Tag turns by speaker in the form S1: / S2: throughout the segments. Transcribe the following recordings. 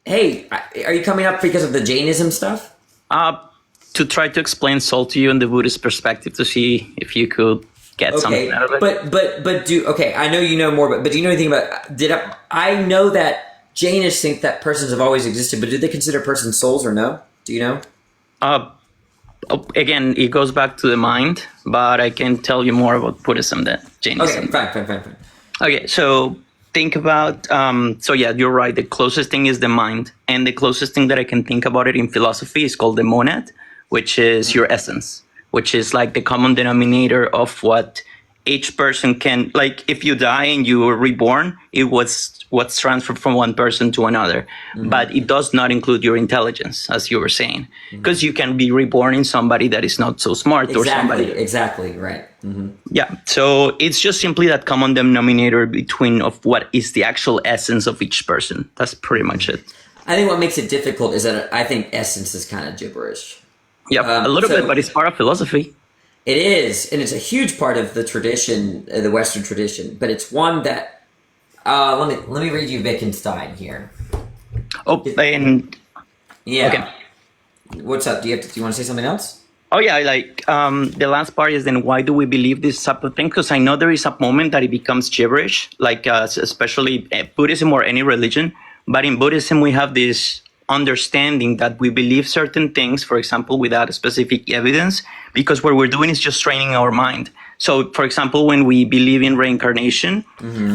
S1: Hey, are you coming up because of the Jainism stuff?
S2: Uh, to try to explain soul to you in the Buddhist perspective to see if you could get something
S1: Okay,
S2: out of it.
S1: but do okay. I know you know more, but do you know anything about? I know that Jainists think that persons have always existed, but do they consider persons souls or no? Do you know?
S2: Uh, Again, it goes back to the mind, but I can tell you more about Buddhism than
S1: Okay,
S2: Jainism.
S1: fine.
S2: Okay, so think about, so yeah, you're right. The closest thing is the mind. And the closest thing that I can think about it in philosophy is called the monad, which is your essence, which is like the common denominator of what each person can, like if you die and you are reborn, it was what's transferred from one person to another. But it does not include your intelligence, as you were saying, because you can be reborn in somebody that is not so smart or somebody.
S1: Exactly, right.
S2: Yeah, so it's just simply that common denominator between of what is the actual essence of each person. That's pretty much it.
S1: I think what makes it difficult is that I think essence is kind of gibberish.
S2: Yeah, a little bit, but it's part of philosophy.
S1: It is, and it's a huge part of the tradition, the Western tradition. But it's one that let me read you Wittgenstein here.
S2: Oh, and
S1: Yeah.
S2: okay.
S1: What's up? Do you want to say something else?
S2: Oh yeah, like the last part is then why do we believe this type of thing? Because I know there is a moment that it becomes gibberish, like especially Buddhism or any religion. But in Buddhism, we have this understanding that we believe certain things, for example, without specific evidence, because what we're doing is just training our mind. So, for example, when we believe in reincarnation,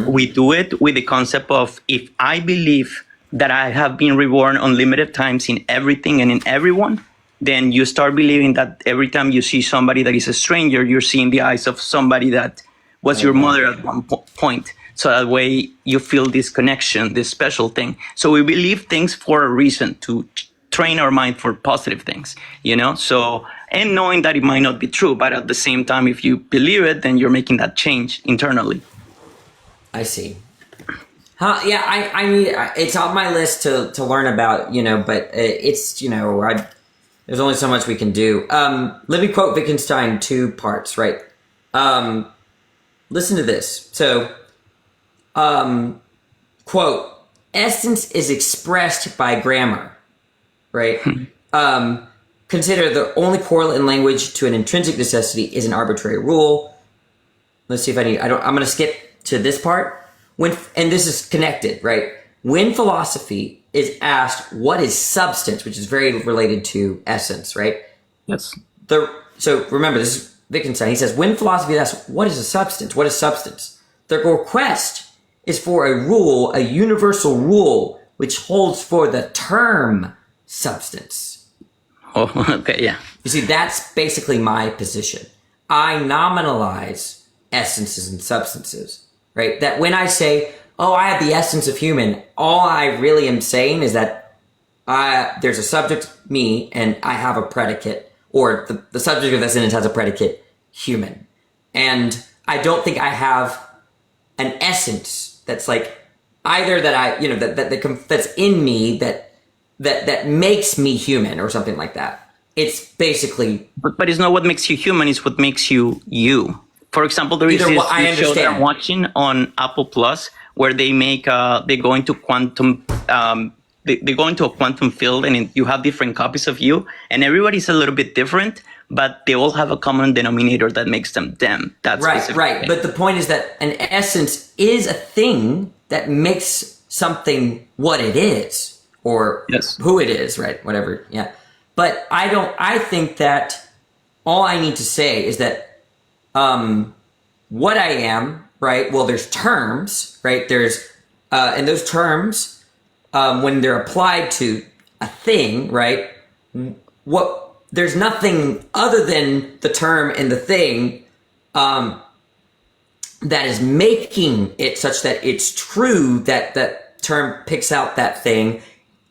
S2: we do it with the concept of if I believe that I have been reborn unlimited times in everything and in everyone, then you start believing that every time you see somebody that is a stranger, you're seeing the eyes of somebody that was your mother at one point. So that way you feel this connection, this special thing. So we believe things for a reason to train our mind for positive things, you know? So, and knowing that it might not be true, but at the same time, if you believe it, then you're making that change internally.
S1: I see. Huh? Yeah, I mean, it's on my list to learn about, but it's, there's only so much we can do. Let me quote Wittgenstein 2 parts, right? Listen to this. So, quote, essence is expressed by grammar, right? Consider the only correlate in language to an intrinsic necessity is an arbitrary rule. Let's see if I'm going to skip to this part. And this is connected, right? When philosophy is asked what is substance, which is very related to essence, right?
S2: Yes.
S1: So remember, this is Wittgenstein. He says, when philosophy is asked what is a substance, what is substance? The request is for a rule, a universal rule, which holds for the term substance.
S2: Oh, okay, yeah.
S1: You see, that's basically my position. I nominalize essences and substances. Right? That when I say, oh, I have the essence of human, all I really am saying is that there's a subject, me, and I have a predicate, or the subject of that sentence has a predicate, human. And I don't think I have an essence that's like either that that's in me that makes me human or something like that. It's basically...
S2: But it's not what makes you human, it's what makes you you. For example, there is this show that I'm watching on Apple Plus where they go into quantum, they go into a quantum field and you have different copies of you and everybody's a little bit different, but they all have a common denominator that makes them them. That's
S1: right. But the point is that an essence is a thing that makes something what it is or who it is, right? Whatever. Yeah. But I think that all I need to say is that what I am, right? Well, there's terms, right? There's, and those terms, when they're applied to a thing, right? There's nothing other than the term and the thing, that is making it such that it's true that that term picks out that thing.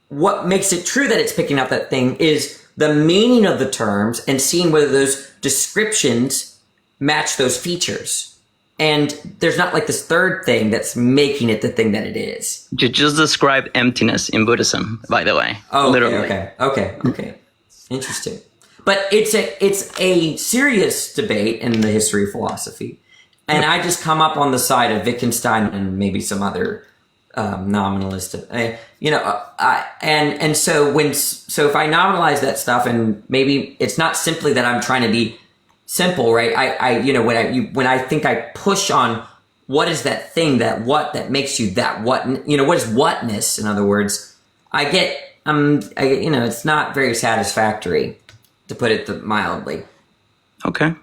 S1: What makes it true that it's picking out that thing is the meaning of the terms and seeing whether those descriptions match those features. And there's not like this third thing that's making it the thing that it is.
S2: You just described emptiness in Buddhism, by the way.
S1: Oh,
S2: literally.
S1: Okay. Interesting. But it's a serious debate in the history of philosophy. And I just come up on the side of Wittgenstein and maybe some other nominalist. And so if I nominalize that stuff, and maybe it's not simply that I'm trying to be simple, right? When I think I push on what is that thing, that makes you that what, what is whatness? In other words, it's not very satisfactory, to put it mildly.
S2: Okay.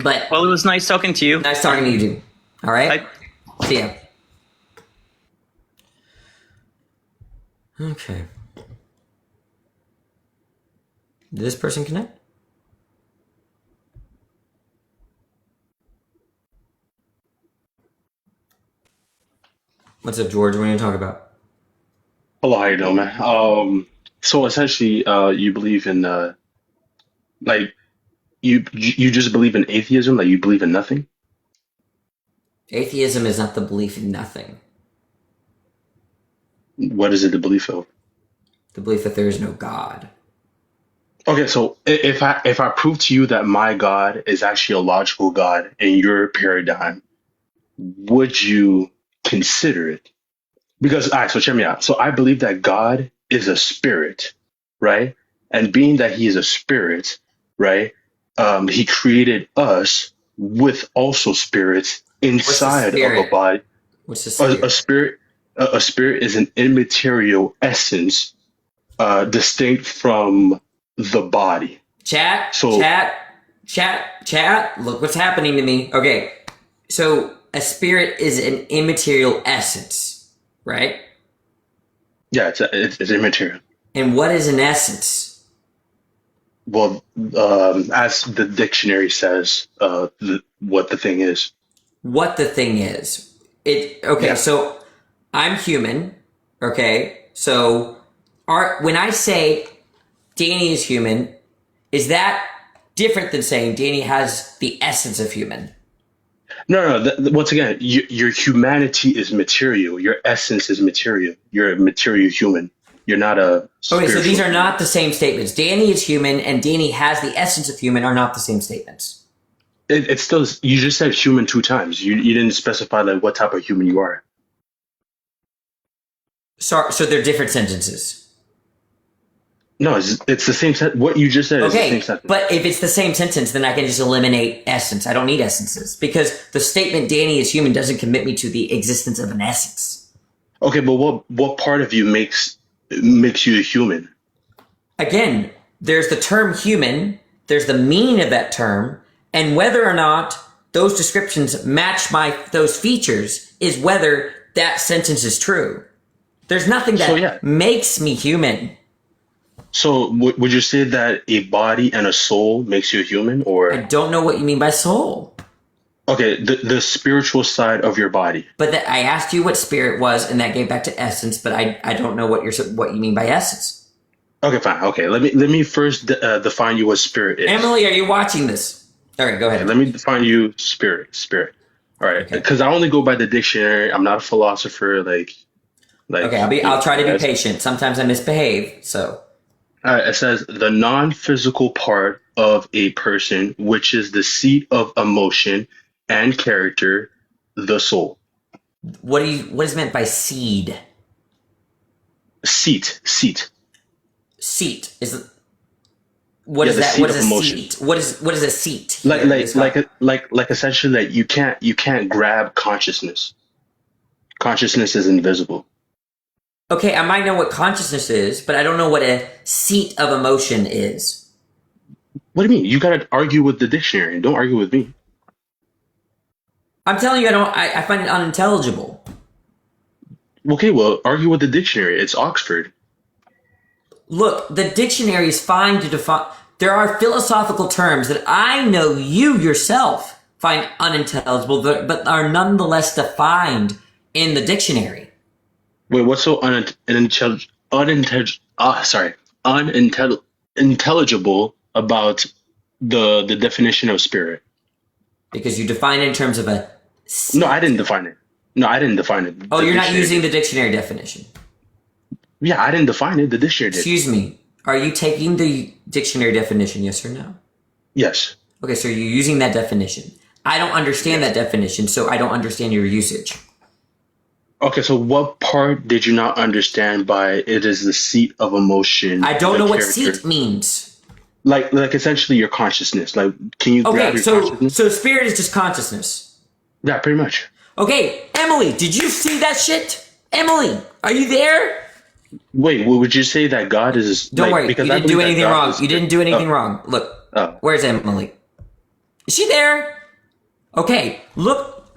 S1: But
S2: Well, it was nice talking to you.
S1: Nice talking to you too. All right.
S2: Bye.
S1: See ya. Okay. Did this person connect? What's up, George? What are you talking about?
S3: Hello, how you doing, man? So essentially, you believe in like you just believe in atheism, like you believe in nothing.
S1: Atheism is not the belief in nothing.
S3: What is it the belief of?
S1: The belief that there is no God.
S3: Okay, so if I prove to you that my God is actually a logical God in your paradigm, would you consider it? Because, all right, so check me out. So I believe that God is a spirit, right? And being that he is a spirit, right? He created us with also spirits
S1: What's the
S3: inside of a
S1: spirit?
S3: body.
S1: What's the
S3: A,
S1: spirit?
S3: a spirit is an immaterial essence, distinct from the body.
S1: Chat.
S3: So
S1: Look what's happening to me. Okay. So a spirit is an immaterial essence, right?
S3: yeah, it's immaterial.
S1: And what is an essence?
S3: Well, as the dictionary says, what the thing is.
S1: What the thing is.
S3: Yeah.
S1: So I'm human, okay? So when I say Danny is human, is that different than saying Danny has the essence of human?
S3: No. Once again, your humanity is material. Your essence is material. You're a material human. You're not a
S1: Okay, so these are
S3: spiritual
S1: not the same statements. Danny is human and Danny has the essence of human are not the same statements.
S3: It's still, you just said human two times. You didn't specify like what type of human you are.
S1: So they're different sentences.
S3: No, it's the same set. What you just said is the same
S1: Okay,
S3: sentence.
S1: but if it's the same sentence, then I can just eliminate essence. I don't need essences because the statement Danny is human doesn't commit me to the existence of an essence.
S3: Okay, but what part of you makes you a human?
S1: Again, there's the term human, there's the meaning of that term, and whether or not those descriptions match those features is whether that sentence is true. There's nothing that makes me human.
S3: So would you say that a body and a soul makes you a human, or
S1: I don't know what you mean by soul.
S3: okay, the spiritual side of your body?
S1: But I asked you what spirit was, and that gave back to essence. But I don't know what you mean by essence.
S3: Okay, fine. Okay, let me first define you what spirit is.
S1: Emily, are you watching this? All right, go ahead.
S3: Okay, let me define you spirit. All right, because I only go by the dictionary. I'm not a philosopher. Like.
S1: Okay, I'll try to be patient. Sometimes I misbehave, so.
S3: It says the non-physical part of a person, which is the seat of emotion and character, the soul.
S1: What is meant by seed?
S3: Seat.
S1: Seat is. What is that? What is a seat? What is a seat?
S3: Like essentially that you can't grab consciousness. Consciousness is invisible.
S1: Okay, I might know what consciousness is, but I don't know what a seat of emotion is.
S3: What do you mean? You gotta argue with the dictionary. Don't argue with me.
S1: I'm telling you, I find it unintelligible.
S3: Okay, well, argue with the dictionary. It's Oxford.
S1: Look, the dictionary is fine to define. There are philosophical terms that I know you yourself find unintelligible, but are nonetheless defined in the dictionary.
S3: Wait, what's so unintelligible about the definition of spirit?
S1: Because you define it in terms of a seat.
S3: No, I didn't define it.
S1: Oh, you're not using the dictionary definition.
S3: Yeah, I didn't define it. The dictionary did.
S1: Excuse me. Are you taking the dictionary definition, yes or no?
S3: Yes.
S1: Okay, so you're using that definition. I don't understand that definition, so I don't understand your usage.
S3: Okay, so what part did you not understand by it is the seat of emotion,
S1: I don't
S3: the
S1: know what
S3: character?
S1: seat means.
S3: Like essentially your consciousness. Like, can you grab
S1: Okay,
S3: your
S1: so
S3: consciousness?
S1: so spirit is just consciousness.
S3: Yeah, pretty much.
S1: Okay, Emily, did you see that shit? Emily, are you there?
S3: Wait, would you say that God is
S1: Don't
S3: like,
S1: worry,
S3: because
S1: you
S3: I
S1: didn't
S3: believe
S1: do
S3: that
S1: anything
S3: God
S1: wrong.
S3: is
S1: You
S3: spirit.
S1: didn't do anything
S3: Oh,
S1: wrong. Look,
S3: oh.
S1: where's Emily? Is she there? Okay, look,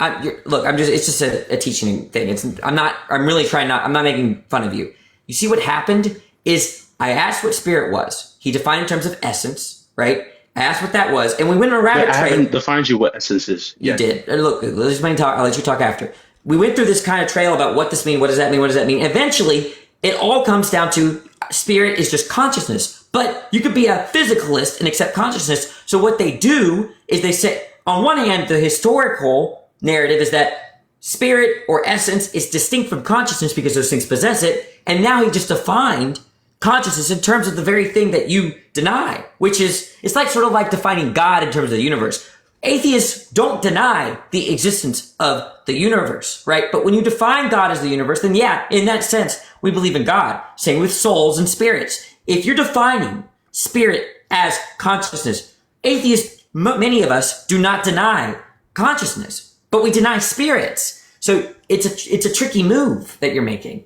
S1: look. I'm just. It's just a teaching thing. It's. I'm not. I'm really trying not. I'm not making fun of you. You see what happened is I asked what spirit was. He defined in terms of essence, right? I asked what that was, and we went on a
S3: Wait,
S1: rabbit
S3: I
S1: trail.
S3: haven't defined you what essence is
S1: You
S3: yet.
S1: did. Look, let's let me talk. I'll let you talk after. We went through this kind of trail about what this means. What does that mean? What does that mean? Eventually, it all comes down to spirit is just consciousness. But you could be a physicalist and accept consciousness. So what they do is they say, on one hand, the historical narrative is that spirit or essence is distinct from consciousness because those things possess it. And now he just defined consciousness in terms of the very thing that you deny, which is, it's like sort of like defining God in terms of the universe. Atheists don't deny the existence of the universe, right? But when you define God as the universe, then yeah, in that sense, we believe in God. Same with souls and spirits. If you're defining spirit as consciousness, atheists, many of us do not deny consciousness, but we deny spirits. So it's a tricky move that you're making.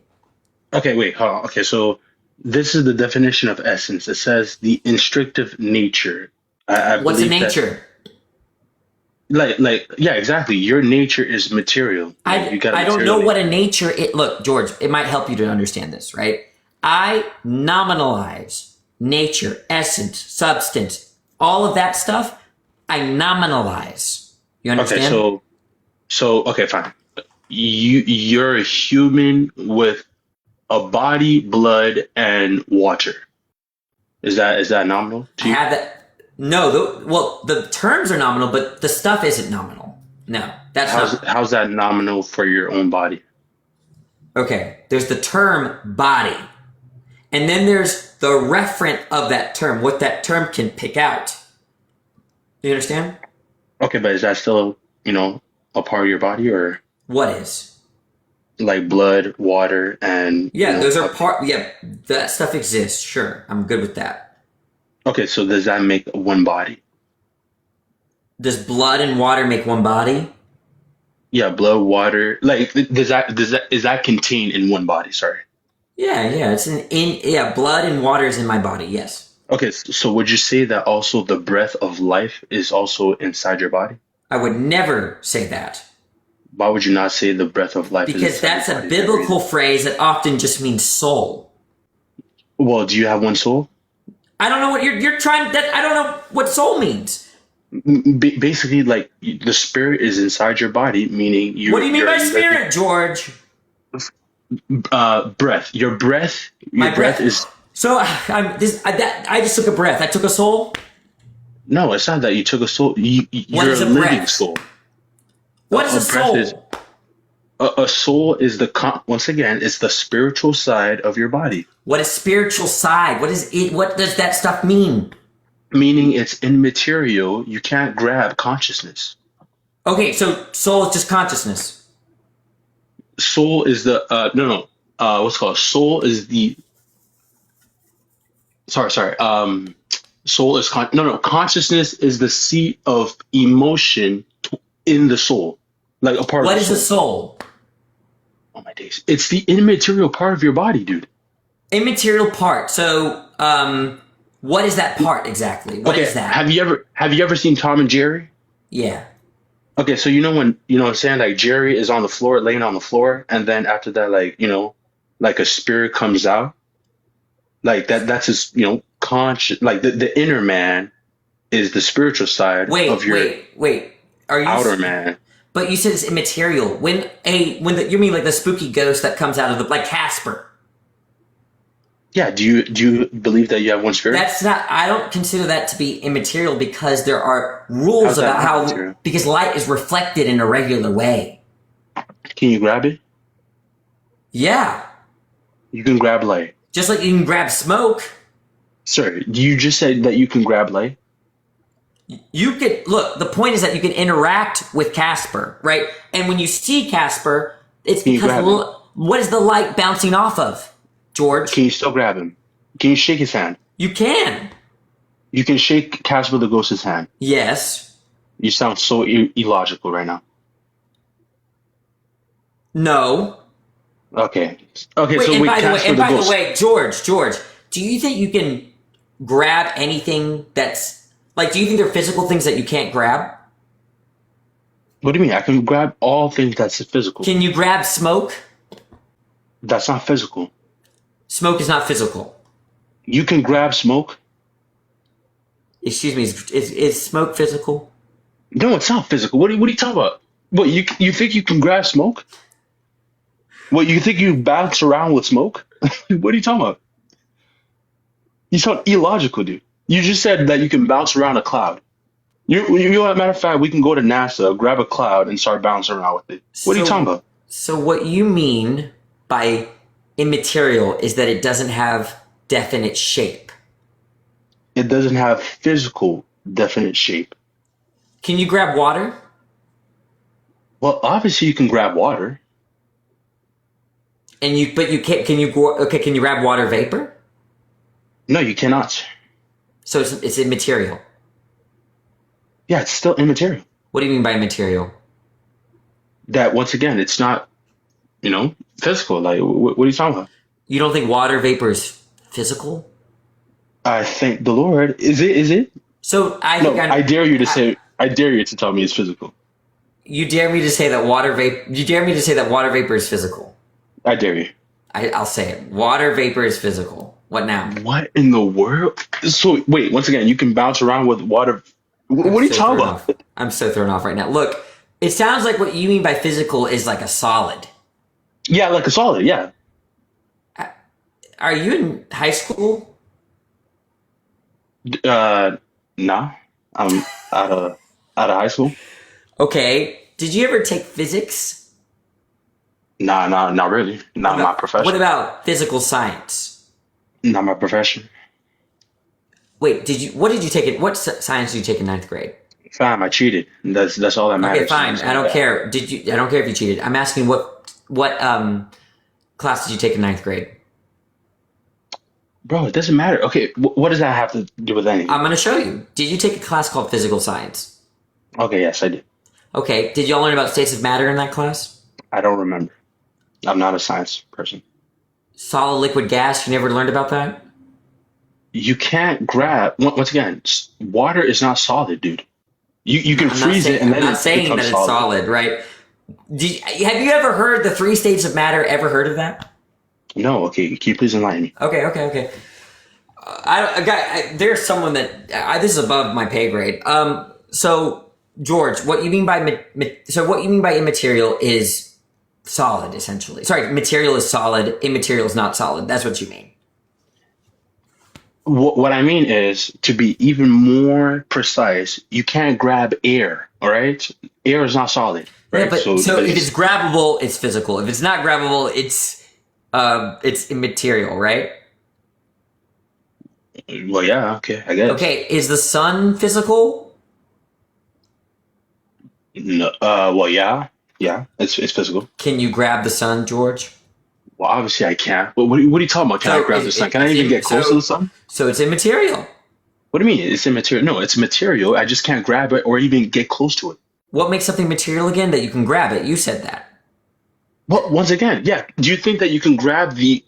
S3: Okay, wait, hold on. Okay, so this is the definition of essence. It says the instructive nature. I
S1: What's the
S3: believe that,
S1: nature?
S3: yeah, exactly. Your nature is material. Like, you got a
S1: I don't
S3: material
S1: know what
S3: nature.
S1: a nature it look, George, it might help you to understand this, right? I nominalize nature, essence, substance, all of that stuff. I nominalize. You
S3: Okay,
S1: understand?
S3: okay, fine. You're a human with a body, blood, and water. Is that nominal
S1: I
S3: to you?
S1: have that. No, well, the terms are nominal, but the stuff isn't nominal. No, that's not.
S3: How's that nominal for your own body?
S1: Okay, there's the term body. And then there's the referent of that term, what that term can pick out. You understand?
S3: Okay, but is that still, a part of your body, or
S1: What is?
S3: like blood, water, and
S1: Yeah, those are part. Yeah, that stuff exists. Sure, I'm good with that.
S3: okay, so does that make one body?
S1: Does blood and water make one body?
S3: Yeah, blood, water. Like, does that is that contained in one body? Sorry.
S1: Yeah. It's yeah. Blood and water is in my body. Yes,
S3: Okay, so would you say that also the breath of life is also inside your body?
S1: I would never say that
S3: Why would you not say the breath of life is
S1: because
S3: inside
S1: that's
S3: your
S1: a
S3: body for a reason?
S1: biblical phrase that often just means soul.
S3: Well, do you have one soul?
S1: I don't know what you're trying. That I don't know what soul means.
S3: Basically, like, the spirit is inside your body, meaning
S1: What
S3: you
S1: do you mean
S3: you're
S1: by
S3: living.
S1: spirit, George?
S3: Breath. Your
S1: My
S3: breath
S1: breath.
S3: is.
S1: So I just took a breath. I took a soul.
S3: No, it's not that you took a soul.
S1: What
S3: You're a
S1: is a
S3: living
S1: breath?
S3: soul.
S1: What is
S3: A
S1: a
S3: breath is
S1: soul?
S3: a soul is once again, it's the spiritual side of your body,
S1: What is spiritual side? What is it? What does that stuff mean?
S3: meaning it's immaterial. You can't grab consciousness.
S1: Okay, so soul is just consciousness.
S3: Soul is the no, what's it called, soul is the, sorry, soul is no, consciousness is the seat of emotion in the soul, like a part of
S1: What
S3: the
S1: is a
S3: soul.
S1: soul?
S3: Oh my days, it's the immaterial part of your body, dude.
S1: Immaterial part. So, what is that part exactly? What is
S3: Okay,
S1: that?
S3: have you ever seen Tom and Jerry?
S1: Yeah.
S3: Okay, so when what I'm saying, like, Jerry is on the floor, laying on the floor, and then after that, like, like a spirit comes out, like that's his, conscious, like the inner man is the spiritual side of your
S1: Wait. Are you?
S3: outer man.
S1: But you said it's immaterial. You mean like the spooky ghost that comes out of the like Casper?
S3: Yeah, do you believe that you have one spirit?
S1: That's not. I don't consider that to be immaterial because there are rules
S3: How's that
S1: about
S3: not
S1: how
S3: material?
S1: because light is reflected in a regular way.
S3: Can you grab it?
S1: Yeah,
S3: You can grab light.
S1: just like you can grab smoke.
S3: Sir, you just said that you can grab light.
S1: You could look. The point is that you can interact with Casper, right? And when you see Casper, It's
S3: Can you
S1: because
S3: grab him?
S1: what is the light bouncing off of, George?
S3: Can you still grab him? Can you shake his hand?
S1: You can.
S3: You can shake Casper the Ghost's hand.
S1: Yes.
S3: You sound so illogical right now.
S1: No.
S3: Okay. Okay,
S1: Wait,
S3: so
S1: and
S3: wait,
S1: by the way,
S3: Casper the Ghost.
S1: George, do you think you can grab anything that's like? Do you think they're physical things that you can't grab?
S3: What do you mean? I can grab all things that's physical.
S1: Can you grab smoke?
S3: That's not physical.
S1: Smoke is not physical.
S3: You can grab smoke.
S1: Excuse me, is smoke physical?
S3: No, it's not physical. What are you talking about? What, you think you can grab smoke? What, you think you bounce around with smoke? What are you talking about? You sound illogical, dude. You just said that you can bounce around a cloud. You know, as a matter of fact, we can go to NASA, grab a cloud, and start bouncing around with it. What are you talking about?
S1: So what you mean by immaterial is that it doesn't have definite shape.
S3: It doesn't have physical, definite shape.
S1: Can you grab water?
S3: Well, obviously you can grab water.
S1: But you can't. Can you? Okay, can you grab water vapor?
S3: No, you cannot.
S1: So it's immaterial.
S3: Yeah, it's still immaterial.
S1: What do you mean by immaterial?
S3: That once again, it's not, physical. Like, what are you talking about?
S1: You don't think water vapor is physical?
S3: I thank the Lord. Is it? Is it?
S1: So
S3: No, I dare you to say. I dare you to tell me it's physical.
S1: You dare me to say that water vapor? You dare me to say that water vapor is physical?
S3: I dare you.
S1: I'll say it. Water vapor is physical. What now?
S3: What in the world? So wait, once again, you can bounce around with water. What are you talking about?
S1: I'm so thrown off right now. Look, it sounds like what you mean by physical is like a solid.
S3: Yeah, like a solid. Yeah.
S1: Are you in high school?
S3: Nah. I'm out of high school.
S1: Okay. Did you ever take physics?
S3: Nah, not really. Not my profession.
S1: What about physical science?
S3: Not my profession.
S1: Wait, what did you take? What science did you take in ninth grade?
S3: Fine, I cheated. That's all that matters.
S1: Okay, fine. I don't care. I don't care if you cheated. I'm asking what class did you take in ninth grade?
S3: Bro, it doesn't matter. Okay, what does that have to do with anything?
S1: I'm going to show you. Did you take a class called physical science?
S3: Okay, yes, I did.
S1: Okay. Did y'all learn about states of matter in that class?
S3: I don't remember. I'm not a science person.
S1: Solid, liquid, gas. You never learned about that?
S3: You can't grab. Once again, water is not solid, dude. You can freeze it and then
S1: I'm not saying that it's solid, right? Have you ever heard the 3 states of matter? Ever heard of that?
S3: No. Okay, can you please enlighten me?
S1: Okay. There's someone that this is above my pay grade. So George, what you mean by immaterial is solid, essentially. Sorry, material is solid. Immaterial is not solid. That's what you mean.
S3: What I mean is, to be even more precise, you can't grab air. All right, air is not solid. Right?
S1: Yeah, but so if it's grabbable, it's physical. If it's not grabbable, it's immaterial, right?
S3: Well, yeah. Okay, I guess.
S1: Okay, is the sun physical?
S3: No, well, yeah. It's physical.
S1: Can you grab the sun, George?
S3: Well, obviously I can't. But what are you talking about? Can I grab the sun? Can I even get close to the sun?
S1: So it's immaterial.
S3: What do you mean? It's immaterial? No, it's material. I just can't grab it or even get close to it.
S1: What makes something material again? That you can grab it. You said that.
S3: Well, once again, yeah. Do you think that you can grab the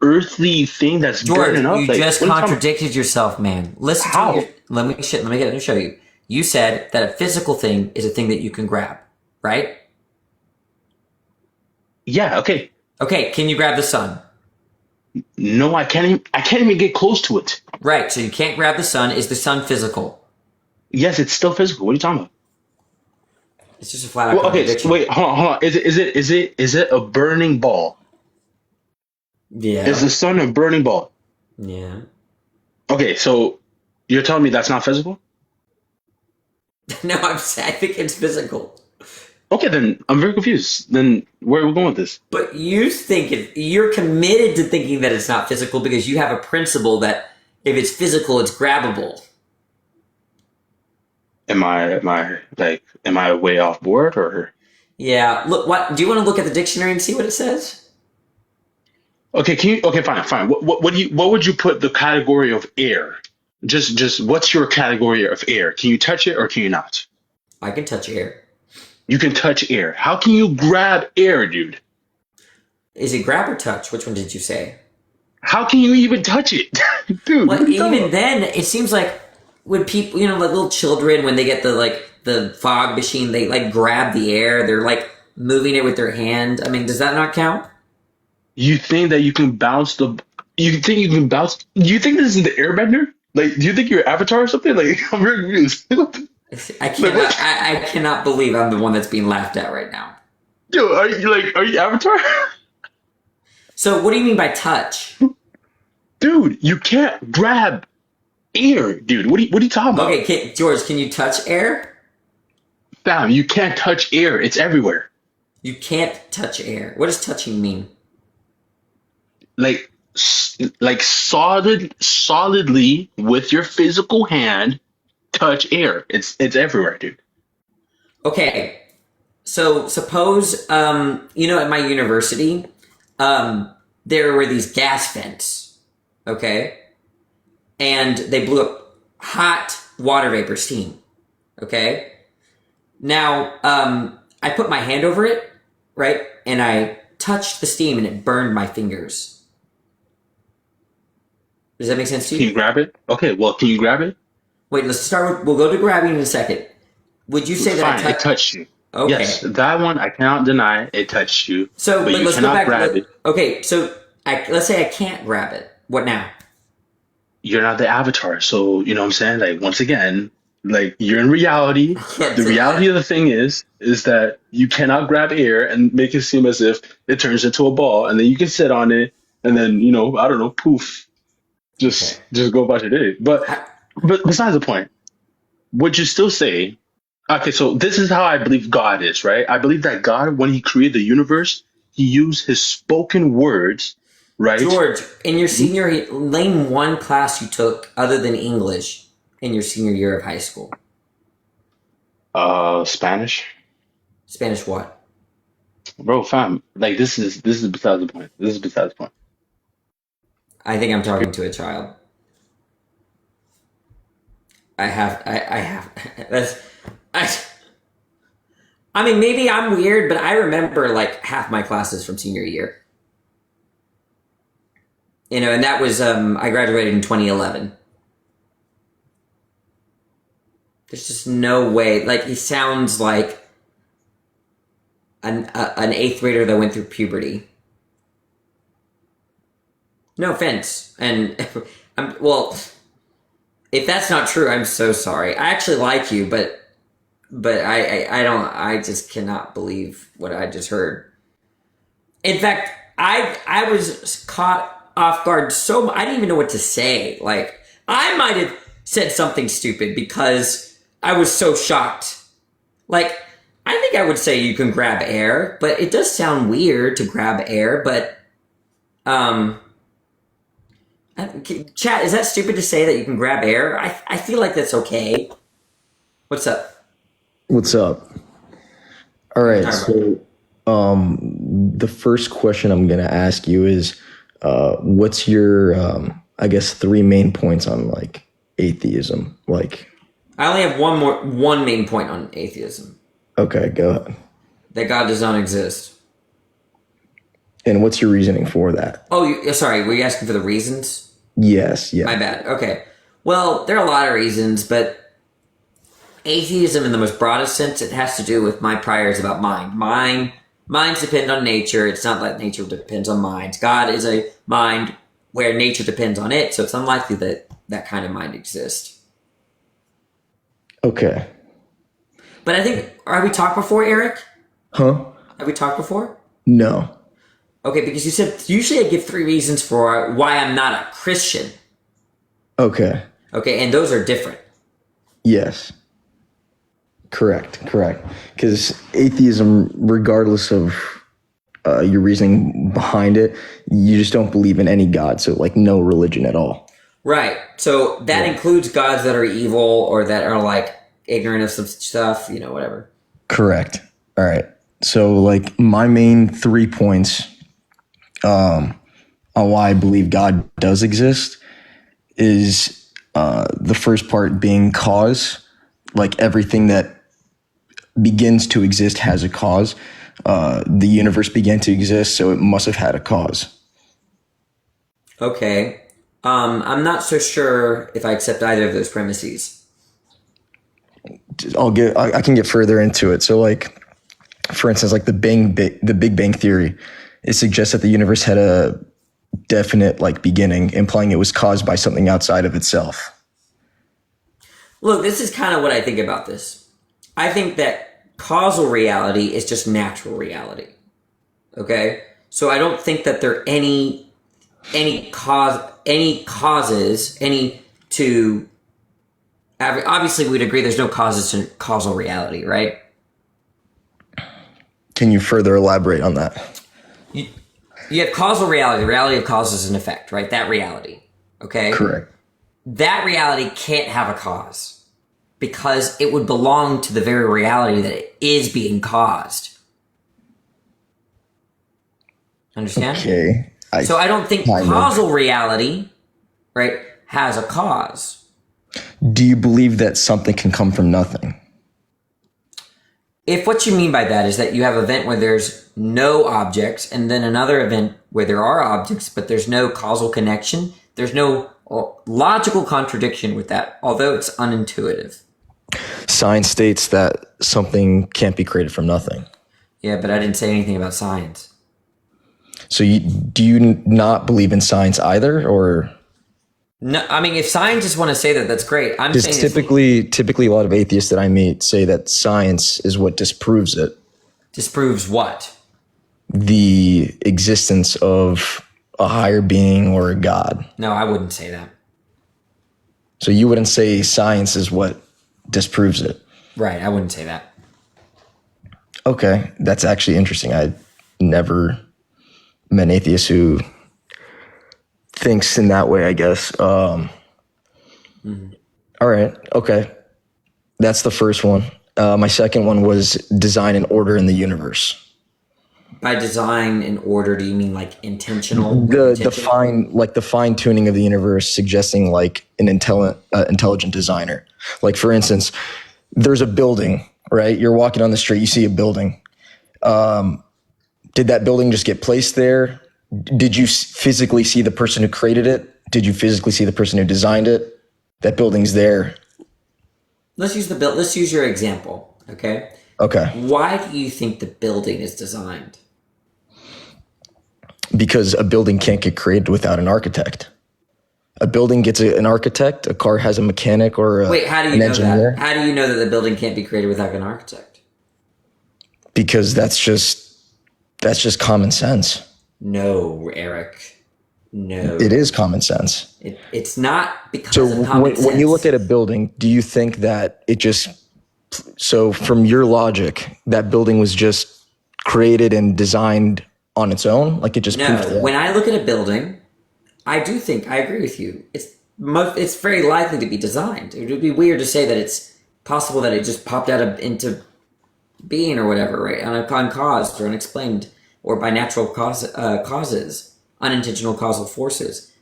S3: earthly thing that's
S1: George,
S3: burning up?
S1: you just contradicted yourself, man. Listen
S3: How?
S1: to me. Let me show you. You said that a physical thing is a thing that you can grab, right?
S3: Yeah. Okay.
S1: Okay. Can you grab the sun?
S3: No, I can't. I can't even get close to it.
S1: Right. So you can't grab the sun. Is the sun physical?
S3: Yes, it's still physical. What are you talking about?
S1: It's just a flat out contradiction.
S3: Wait, hold on. Is it a burning ball?
S1: Yeah.
S3: Is the sun a burning ball?
S1: Yeah.
S3: Okay, so you're telling me that's not physical?
S1: No, I think it's physical.
S3: Okay, then I'm very confused. Then where are we going with this?
S1: But you're committed to thinking that it's not physical because you have a principle that if it's physical, it's grabbable.
S3: Am I way off board or?
S1: Yeah. Look, what do you want to look at the dictionary and see what it says?
S3: Okay, okay, fine, fine. What would you put the category of air? Just what's your category of air? Can you touch it or can you not?
S1: I can touch air.
S3: You can touch air. How can you grab air, dude?
S1: Is it grab or touch? Which one did you say?
S3: How can you even touch it? Dude, what
S1: Well,
S3: are you talking
S1: even
S3: about?
S1: then, it seems like when people, like little children, when they get the fog machine, they like grab the air. They're like moving it with their hand. I mean, does that not count?
S3: You think that you can bounce the you think you can bounce you think this is the airbender? Like, do you think you're Avatar or something? Like, I'm very confused.
S1: I
S3: Like
S1: cannot.
S3: what?
S1: I cannot believe I'm the one that's being laughed at right now.
S3: Yo, are you Avatar?
S1: So, what do you mean by touch?
S3: Dude, you can't grab air, dude. What are you talking about?
S1: Okay, George, can you touch air?
S3: Fam, you can't touch air. It's everywhere.
S1: You can't touch air. What does touching mean?
S3: Like like solidly with your physical hand touch air. It's everywhere, dude.
S1: Okay, so suppose at my university, there were these gas vents, okay, and they blew up hot water vapor steam, okay. Now, I put my hand over it, right, and I touched the steam, and it burned my fingers. Does that make sense to
S3: Can you
S1: you?
S3: grab it? Okay, well, can you grab it?
S1: Wait, let's start with. We'll go to grabbing in a second. Would you say that I
S3: Fine, it
S1: touched?
S3: touched you.
S1: Okay.
S3: Yes, that one I cannot deny it touched you,
S1: So,
S3: but
S1: but
S3: you
S1: let's go
S3: cannot
S1: back.
S3: grab it.
S1: Okay, so let's say I can't grab it. What now?
S3: You're not the avatar, so you know what I'm saying? Like, once again, like, you're in reality.
S1: Can't
S3: The
S1: do
S3: reality
S1: that.
S3: of the thing is that you cannot grab air and make it seem as if it turns into a ball, and then you can sit on it, and then, I don't know, poof,
S1: Okay.
S3: just go about your day.
S1: I,
S3: But besides the point, would you still say, okay, so this is how I believe God is, right? I believe that God, when He created the universe, He used His spoken words, right?
S1: George, in your senior, name one class you took other than English in your senior year of high school.
S3: Spanish,
S1: Spanish what?
S3: bro, fam. Like, this is besides the point. This is besides the point.
S1: I think I'm talking to a child. I have, that's, I, I mean, maybe I'm weird, but I remember like half my classes from senior year. And that was, I graduated in 2011. There's just no way. Like, he sounds like an eighth grader that went through puberty. No offense. And, well, if that's not true, I'm so sorry. I actually like you, but I don't, I just cannot believe what I just heard. In fact, I was caught off guard so I didn't even know what to say. Like, I might have said something stupid because I was so shocked. Like, I think I would say you can grab air, but it does sound weird to grab air, but chat, is that stupid to say that you can grab air? I feel like that's okay. What's up?
S4: What's up? All
S1: What are you
S4: right,
S1: talking about?
S4: so the first question I'm gonna ask you is, what's your, I guess, three main points on like atheism? Like,
S1: I only have one main point on atheism.
S4: okay, go ahead.
S1: That God does not exist.
S4: And what's your reasoning for that?
S1: Oh, sorry, were you asking for the reasons?
S4: Yes,
S1: My
S4: yeah,
S1: bad. Okay. Well, there are a lot of reasons, but atheism in the most broadest sense, it has to do with my priors about mind. Minds depend on nature. It's not like nature depends on minds. God is a mind where nature depends on it, so it's unlikely that that kind of mind exists.
S4: okay,
S1: But I think, have we talked before, Eric?
S4: huh?
S1: Have we talked before?
S4: No,
S1: Okay, because you said usually I give three reasons for why I'm not a Christian.
S4: okay,
S1: Okay, and those are different.
S4: yes, correct, because atheism, regardless of your reasoning behind it, you just don't believe in any god, so like no religion at all.
S1: Right. So that includes gods that are evil or that are like ignorant of some stuff, whatever.
S4: Correct. All right. So, like, my main 3 points on why I believe God does exist is the first part being cause. Like, everything that begins to exist has a cause. The universe began to exist, so it must have had a cause.
S1: Okay. I'm not so sure if I accept either of those premises.
S4: I can get further into it. So, like, for instance, like the Big Bang Theory, it suggests that the universe had a definite like beginning, implying it was caused by something outside of itself.
S1: Look, this is kind of what I think about this. I think that causal reality is just natural reality. Okay? So I don't think that there are any causes, obviously we'd agree there's no causes to causal reality, right?
S4: Can you further elaborate on that?
S1: You have causal reality, the reality of causes and effect, right? That reality. Okay?
S4: Correct.
S1: That reality can't have a cause because it would belong to the very reality that it is being caused. Understand?
S4: Okay.
S1: So I don't think causal reality, right, has a cause.
S4: Do you believe that something can come from nothing?
S1: If what you mean by that is that you have an event where there's no objects and then another event where there are objects, but there's no causal connection, there's no logical contradiction with that, although it's unintuitive.
S4: Science states that something can't be created from nothing.
S1: Yeah, but I didn't say anything about science.
S4: So do you not believe in science either, or?
S1: No, I mean, if scientists want to say that, that's great. I'm saying
S4: typically a lot of atheists that I meet say that science is what disproves it.
S1: Disproves what?
S4: The existence of a higher being or a god.
S1: No, I wouldn't say that.
S4: So you wouldn't say science is what disproves it?
S1: Right, I wouldn't say that.
S4: Okay, that's actually interesting. I never met an atheist who thinks in that way, I guess. All right, okay. That's the first one. My second one was design and order in the universe.
S1: By design and order, do you mean like intentional?
S4: The fine tuning of the universe, suggesting like an intelligent designer. Like, for instance, there's a building, right? You're walking on the street, you see a building. Did that building just get placed there? Did you physically see the person who created it? Did you physically see the person who designed it? That building's there.
S1: Let's use your example, okay?
S4: Okay.
S1: Why do you think the building is designed?
S4: Because a building can't get created without an architect. A building gets an architect, a car has a mechanic or
S1: how do you know engineer. That? How do you know that the building can't be created without an architect?
S4: Because that's just common sense.
S1: No, Eric. No.
S4: It is common sense.
S1: It's not because of common sense.
S4: When you look at a building, do you think that so from your logic, that building was just created and designed on its own? Like it just proved that?
S1: When I look at a building, I do think, I agree with you. It's very likely to be designed. It would be weird to say that it's possible that it just popped into being or whatever, right? Uncaused or unexplained or by natural causes, unintentional causal forces.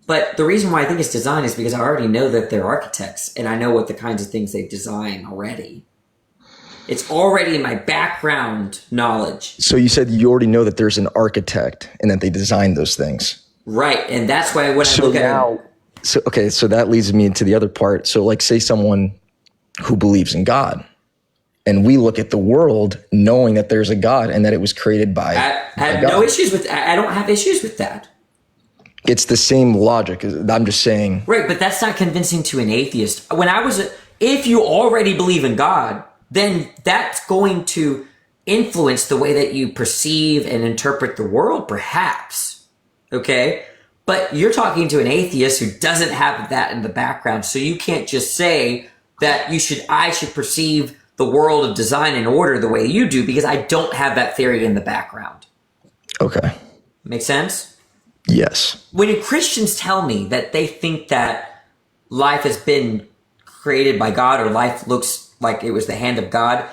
S1: But the reason why I think it's designed is because I already know that they're architects and I know what the kinds of things they design already. It's already in my background knowledge.
S4: So you said you already know that there's an architect and that they designed those things.
S1: Right. And that's why when I look at it.
S4: So that leads me into the other part. So like say someone who believes in God and we look at the world knowing that there's a God and that it was created by
S1: I have no issues with that. I don't have issues with that.
S4: It's the same logic. I'm just saying.
S1: Right, but that's not convincing to an atheist. If you already believe in God, then that's going to influence the way that you perceive and interpret the world, perhaps. Okay? But you're talking to an atheist who doesn't have that in the background, so you can't just say that I should perceive the world of design and order the way you do because I don't have that theory in the background.
S4: Okay.
S1: Make sense?
S4: Yes.
S1: When Christians tell me that they think that life has been created by God or life looks like it was the hand of God,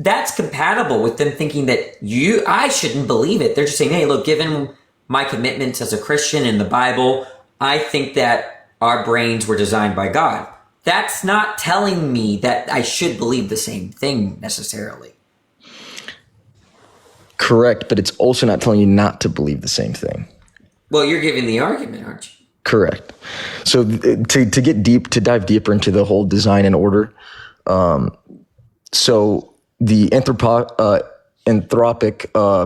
S1: that's compatible with them thinking that I shouldn't believe it. They're just saying, hey, look, given my commitments as a Christian in the Bible, I think that our brains were designed by God. That's not telling me that I should believe the same thing necessarily.
S4: Correct, but it's also not telling you not to believe the same thing.
S1: Well, you're giving the argument, aren't you?
S4: Correct. So to dive deeper into the whole design and order, so the anthropic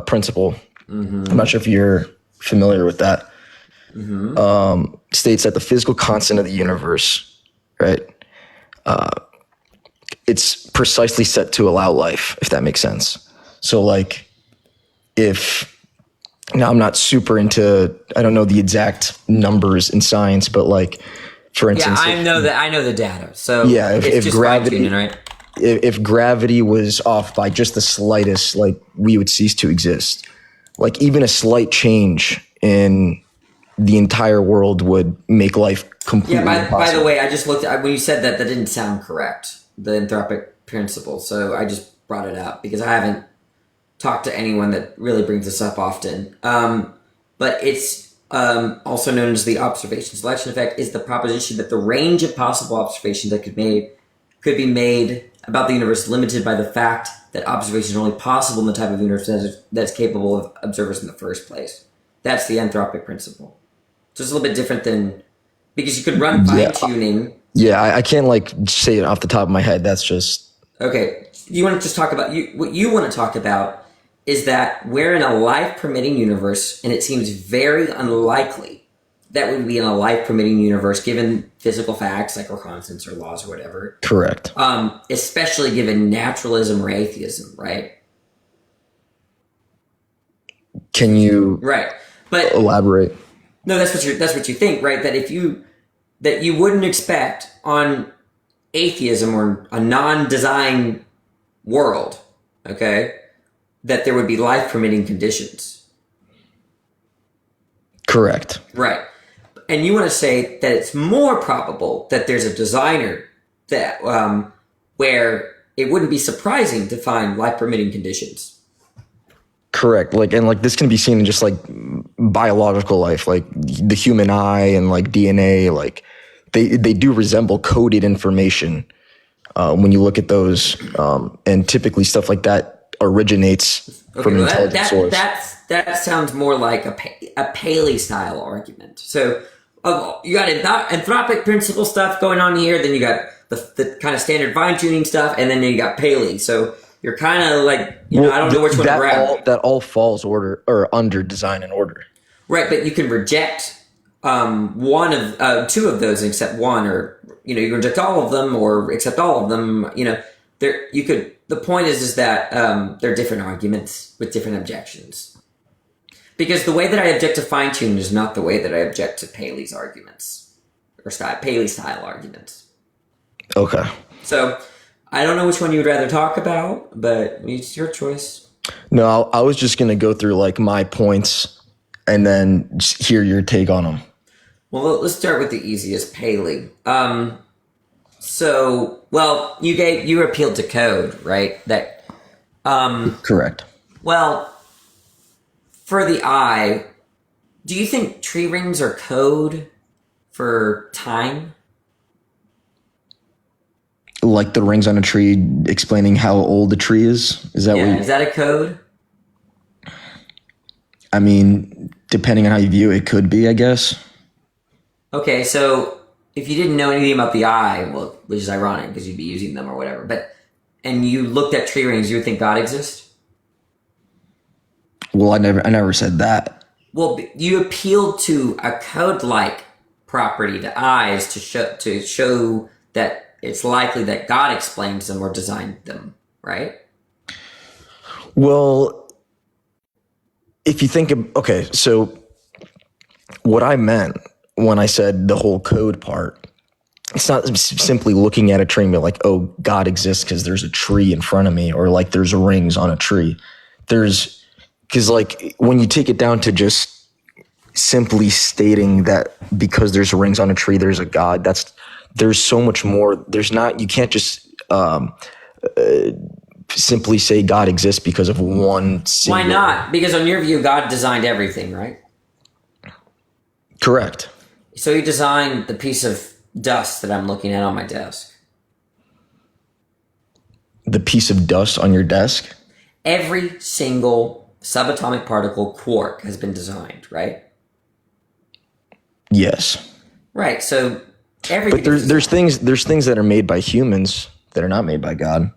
S4: principle, I'm not sure if you're familiar with that, states that the physical constant of the universe, right, it's precisely set to allow life, if that makes sense. So like now I'm not super into, I don't know the exact numbers in science, but like, for instance,
S1: I know the data. So
S4: yeah, if
S1: just
S4: gravity,
S1: fine-tuning, right?
S4: if gravity was off by just the slightest, like we would cease to exist. Like even a slight change in the entire world would make life completely impossible.
S1: By the way, I just looked at, when you said that didn't sound correct, the anthropic principle. So I just brought it up because I haven't talked to anyone that really brings this up often. But it's also known as the observation selection effect, is the proposition that the range of possible observations that could be made about the universe limited by the fact that observation is only possible in the type of universe that's capable of observers in the first place. That's the anthropic principle. So it's a little bit different than, because you could run fine-tuning.
S4: Yeah, I can't like say it off the top of my head. That's just...
S1: Okay, you want to just talk about, what you want to talk about is that we're in a life-permitting universe, and it seems very unlikely that would be in a life-permitting universe given physical facts like or constants or laws or whatever.
S4: Correct.
S1: Especially given naturalism or atheism, right?
S4: Can you
S1: but
S4: elaborate?
S1: No, that's what you think, right? That you wouldn't expect on atheism or a non-design world, okay, that there would be life-permitting conditions.
S4: Correct.
S1: Right. And you want to say that it's more probable that there's a designer that where it wouldn't be surprising to find life-permitting conditions.
S4: Correct. Like, and like this can be seen in just like biological life, like the human eye and like DNA, like they do resemble coded information when you look at those. And typically stuff like that originates from an intelligent source.
S1: That sounds more like a Paley style argument. So you got anthropic principle stuff going on here, then you got the kind of standard fine tuning stuff, and then you got Paley. So you're kind of like, I don't know which one to grab.
S4: That all falls under design and order. Right,
S1: but you can reject one of two of those and accept one, or you can reject all of them or accept all of them. The point is that they're different arguments with different objections. Because the way that I object to fine tune is not the way that I object to Paley's arguments or Paley style arguments.
S4: Okay.
S1: So I don't know which one you would rather talk about, but it's your choice.
S4: No, I was just going to go through like my points and then just hear your take on them.
S1: Well, let's start with the easiest, Paley. You appealed to code, right?
S4: Correct.
S1: Well, for the eye, do you think tree rings are code for time?
S4: Like the rings on a tree explaining how old the tree is? Is that
S1: is that a code?
S4: I mean, depending on how you view it, it could be, I guess.
S1: Okay, so if you didn't know anything about the eye, well, which is ironic because you'd be using them or whatever, and you looked at tree rings, you would think God exists?
S4: Well, I never said that.
S1: Well, you appealed to a code-like property to eyes to show that it's likely that God explains them or designed them, right?
S4: Well, if you think of, okay, so what I meant when I said the whole code part, it's not simply looking at a tree and be like, oh, God exists because there's a tree in front of me, or like there's rings on a tree. Because like when you take it down to just simply stating that because there's rings on a tree, there's a God, there's so much more. You can't just simply say God exists because of one single.
S1: Why not? Because on your view, God designed everything, right?
S4: Correct.
S1: So he designed the piece of dust that I'm looking at on my desk.
S4: The piece of dust on your desk?
S1: Every single subatomic particle quark has been designed, right?
S4: Yes.
S1: Right. So everything.
S4: But there's things that are made by humans that are not made by God.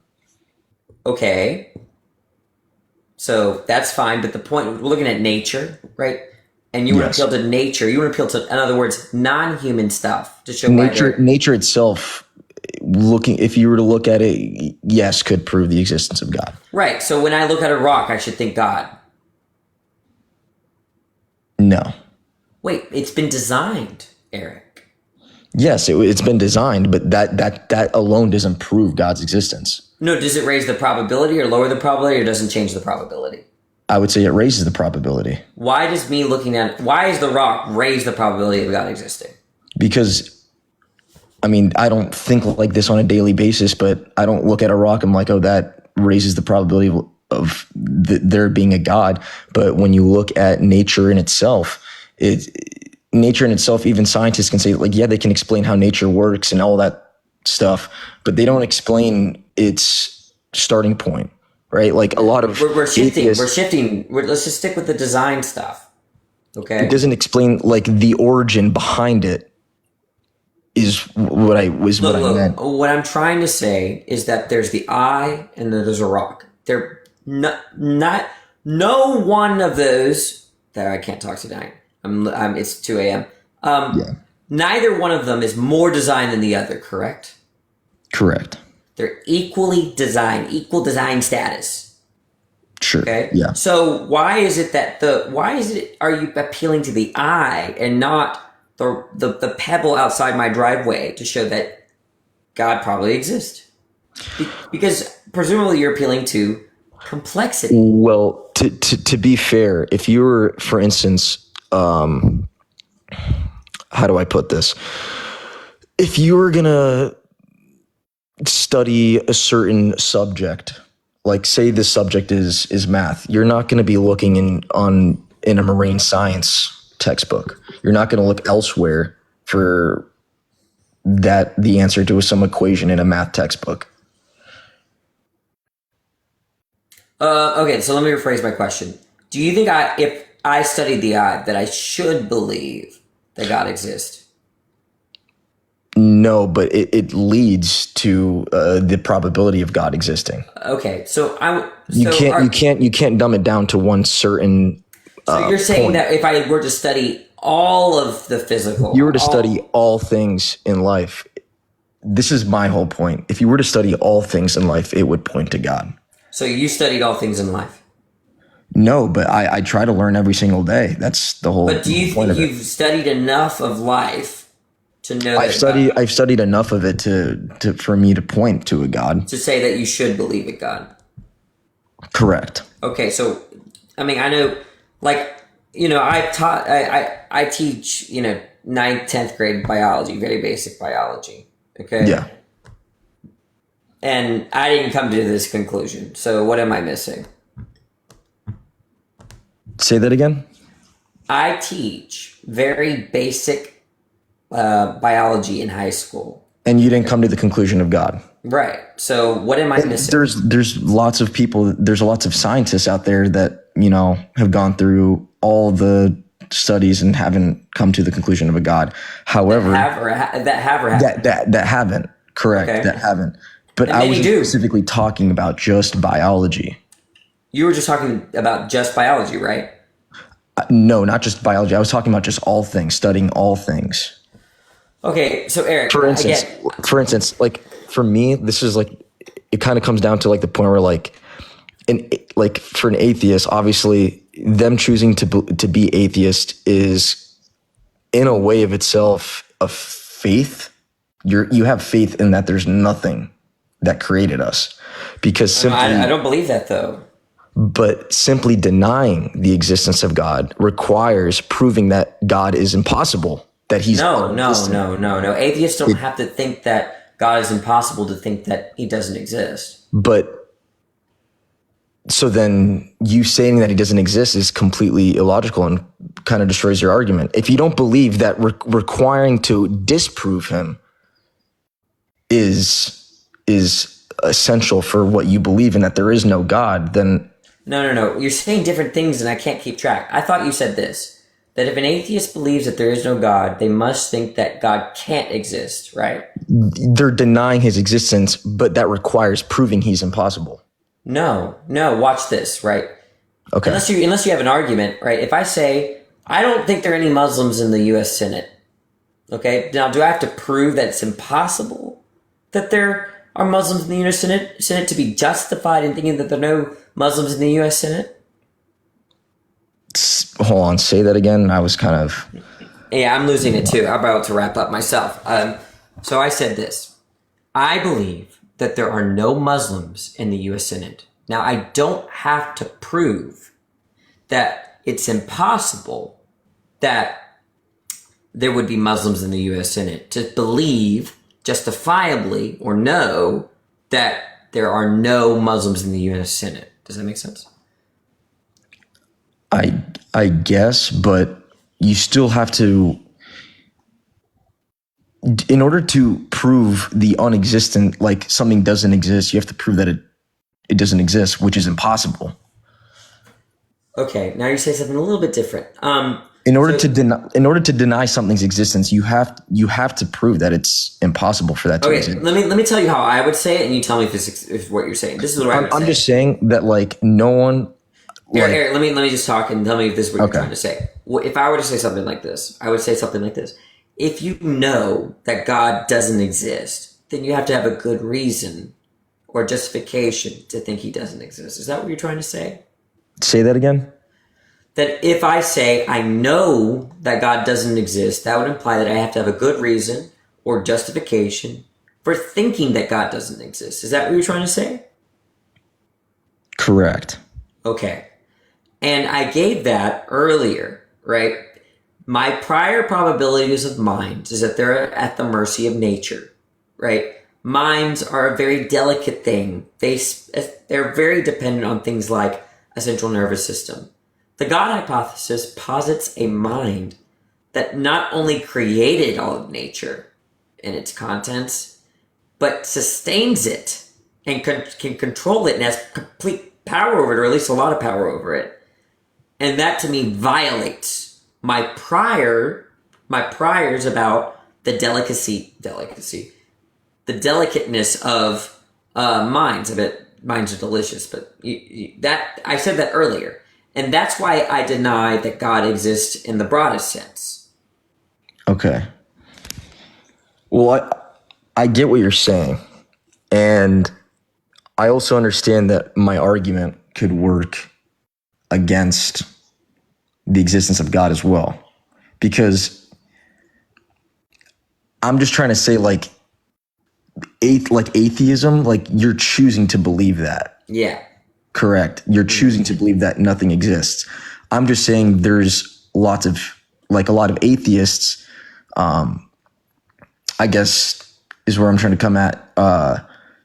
S1: Okay. So that's fine, but the point, we're looking at nature, right? And you want to appeal to nature. You want to appeal to, in other words, non-human stuff to show
S4: nature itself. If you were to look at it, yes, could prove the existence of God.
S1: Right. So when I look at a rock, I should think God.
S4: No.
S1: Wait, it's been designed, Eric.
S4: Yes, it's been designed, but that alone doesn't prove God's existence.
S1: No, does it raise the probability or lower the probability, or doesn't change the probability?
S4: I would say it raises the probability.
S1: Why does why is the rock raise the probability of God existing?
S4: Because, I mean, I don't think like this on a daily basis, but I don't look at a rock and I'm like, oh, that raises the probability of there being a God. But when you look at nature in itself, even scientists can say, like, yeah, they can explain how nature works and all that stuff, but they don't explain its starting point. Right, like a lot of
S1: we're shifting. Let's just stick with the design stuff. Okay,
S4: it doesn't explain like the origin behind it. Is what I meant.
S1: What I'm trying to say is that there's the eye and then there's a rock. They're no one of those that I can't talk tonight. It's 2 a.m. Neither one of them is more designed than the other. Correct.
S4: Correct.
S1: They're equally designed, equal design status.
S4: Sure.
S1: Okay.
S4: Yeah.
S1: So why is it are you appealing to the eye and not the pebble outside my driveway to show that God probably exists? Because presumably you're appealing to complexity.
S4: Well, to be fair, if you were, for instance, how do I put this? If you were gonna study a certain subject, like say the subject is math, you're not going to be looking in a marine science textbook. You're not going to look elsewhere for the answer to some equation in a math textbook.
S1: Okay, so let me rephrase my question. Do you think if I studied the eye, that I should believe that God exists?
S4: No, but it leads to the probability of God existing.
S1: Okay,
S4: you can't dumb it down to one certain.
S1: So you're saying
S4: point.
S1: that if I were to study all of the physical,
S4: you were to study all things in life. This is my whole point. If you were to study all things in life, it would point to God.
S1: So you studied all things in life?
S4: No, but I try to learn every single day. That's the whole.
S1: But do you think you've studied enough of life to know
S4: I've studied enough of it for me to point to a God.
S1: To say that you should believe in God.
S4: Correct.
S1: Okay, so I mean, I know, like, I teach 9th, 10th grade biology, very basic biology. Okay.
S4: Yeah.
S1: And I didn't come to this conclusion. So what am I missing?
S4: Say that again.
S1: I teach very basic biology in high school.
S4: And you didn't come to the conclusion of God.
S1: Right. So what am I missing?
S4: There's lots of people, there's lots of scientists out there that, have gone through all the studies and haven't come to the conclusion of a God. However,
S1: that haven't.
S4: Correct. Okay. That haven't. But I was specifically talking about just biology.
S1: You were just talking about just biology, right?
S4: No, not just biology. I was talking about just all things, studying all things.
S1: Okay, so Eric,
S4: for instance, like for me, this is like, it kind of comes down to like the point where for an atheist, obviously them choosing to be atheist is in a way of itself a faith. You have faith in that there's nothing that created us, because simply,
S1: I don't believe that though.
S4: But simply denying the existence of God requires proving that God is impossible. That he's
S1: no. Atheists don't have to think that God is impossible to think that he doesn't exist.
S4: But So then you saying that he doesn't exist is completely illogical and kind of destroys your argument. If you don't believe that requiring to disprove him is essential for what you believe and that there is no God, then
S1: No. You're saying different things and I can't keep track. I thought you said this, that if an atheist believes that there is no God, they must think that God can't exist, right?
S4: they're denying his existence, but that requires proving he's impossible.
S1: No, watch this, right?
S4: Okay.
S1: Unless you have an argument, right? If I say, I don't think there are any Muslims in the U.S. Senate, okay? Now, do I have to prove that it's impossible that there are Muslims in the U.S. Senate to be justified in thinking that there are no Muslims in the U.S. Senate?
S4: Hold on, say that again. I was kind of...
S1: Yeah, I'm losing it too. I'm about to wrap up myself. So I said this. I believe that there are no Muslims in the U.S. Senate. Now, I don't have to prove that it's impossible that there would be Muslims in the U.S. Senate to believe justifiably or know that there are no Muslims in the U.S. Senate. Does that make sense?
S4: I guess, but you still have to, in order to prove the unexistent, like something doesn't exist, you have to prove that it doesn't exist, which is impossible.
S1: Okay, now you say something a little bit different.
S4: In order to deny something's existence, you have to prove that it's impossible for that to exist.
S1: Let me tell you how I would say it, and you tell me if what you're saying. This is what I would say.
S4: I'm just saying that like no one.
S1: Here, let me just talk and tell me if this is what
S4: Okay.
S1: you're trying to say. If I were to say something like this, I would say something like this. If you know that God doesn't exist, then you have to have a good reason or justification to think he doesn't exist. Is that what you're trying to say?
S4: Say that again.
S1: That if I say I know that God doesn't exist, that would imply that I have to have a good reason or justification for thinking that God doesn't exist. Is that what you're trying to say?
S4: Correct.
S1: Okay. And I gave that earlier, right? My prior probabilities of minds is that they're at the mercy of nature, right? Minds are a very delicate thing. They're very dependent on things like a central nervous system. The God hypothesis posits a mind that not only created all of nature and its contents, but sustains it and can control it and has complete power over it, or at least a lot of power over it. And that to me violates my priors about the delicateness of minds. I bet minds are delicious, but that I said that earlier. And that's why I deny that God exists in the broadest sense.
S4: Okay. Well, I get what you're saying. And I also understand that my argument could work against the existence of God as well. Because I'm just trying to say like atheism, like you're choosing to believe that.
S1: Yeah.
S4: Correct. You're choosing to believe that nothing exists. I'm just saying there's a lot of atheists, I guess is where I'm trying to come at.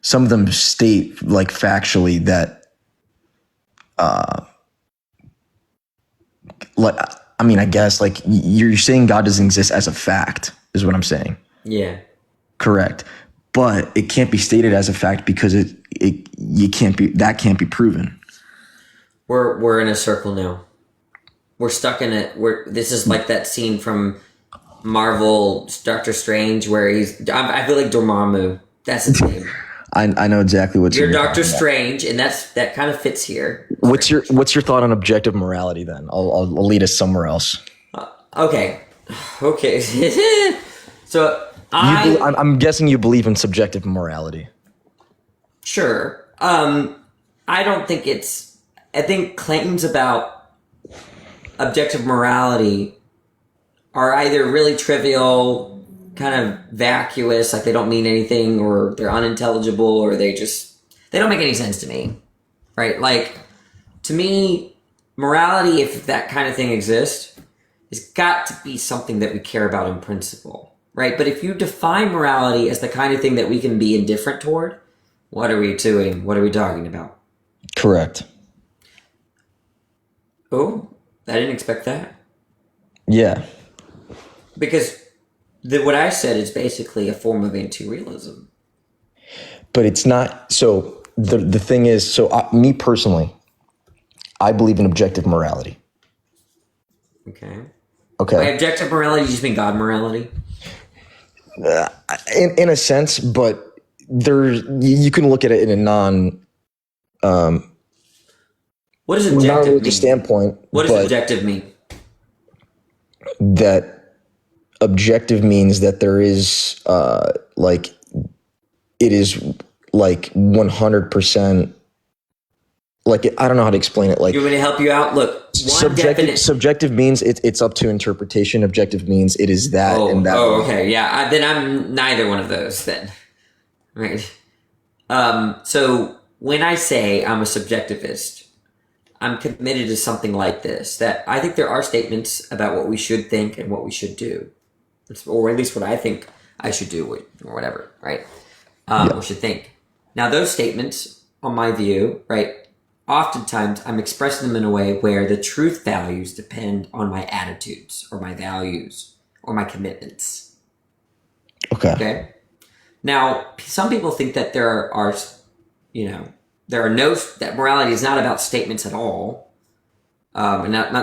S4: Some of them state like factually that, I guess like you're saying God doesn't exist as a fact is what I'm saying.
S1: Yeah.
S4: Correct. But it can't be stated as a fact because that can't be proven.
S1: We're in a circle now. We're stuck in it. This is like that scene from Marvel Doctor Strange where I feel like Dormammu. That's his name.
S4: I know exactly what
S1: you're Doctor Strange, and that kind of fits here.
S4: What's your thought on objective morality then? I'll lead us somewhere else.
S1: Okay. So
S4: I'm guessing you believe in subjective morality.
S1: Sure. I don't think I think claims about objective morality are either really trivial, kind of vacuous, like they don't mean anything, or they're unintelligible, or they don't make any sense to me, right? Like, to me, morality, if that kind of thing exists, has got to be something that we care about in principle, right? But if you define morality as the kind of thing that we can be indifferent toward, what are we doing? What are we talking about?
S4: Correct.
S1: Oh, I didn't expect that.
S4: Yeah.
S1: Because what I said is basically a form of anti-realism.
S4: But it's not. So the thing is, so me personally, I believe in objective morality.
S1: Okay.
S4: Okay.
S1: By objective morality, you just mean God morality?
S4: In a sense, but you can look at it in a
S1: What does objective
S4: non-religious
S1: mean?
S4: standpoint.
S1: What does
S4: but
S1: objective mean?
S4: that objective means that there is like it is like 100%. Like I don't know how to explain it. Like
S1: You want me to help you out? Look, one definite.
S4: subjective means it's up to interpretation. Objective means it is that and that.
S1: Okay, yeah. Then I'm neither one of those. Then, right? So when I say I'm a subjectivist, I'm committed to something like this. That I think there are statements about what we should think and what we should do, or at least what I think I should do, or whatever, right? Or should think. Now, those statements, on my view, right? Oftentimes, I'm expressing them in a way where the truth values depend on my attitudes, or my values, or my commitments. Okay. Now, some people think that there are that morality is not about statements at all, and not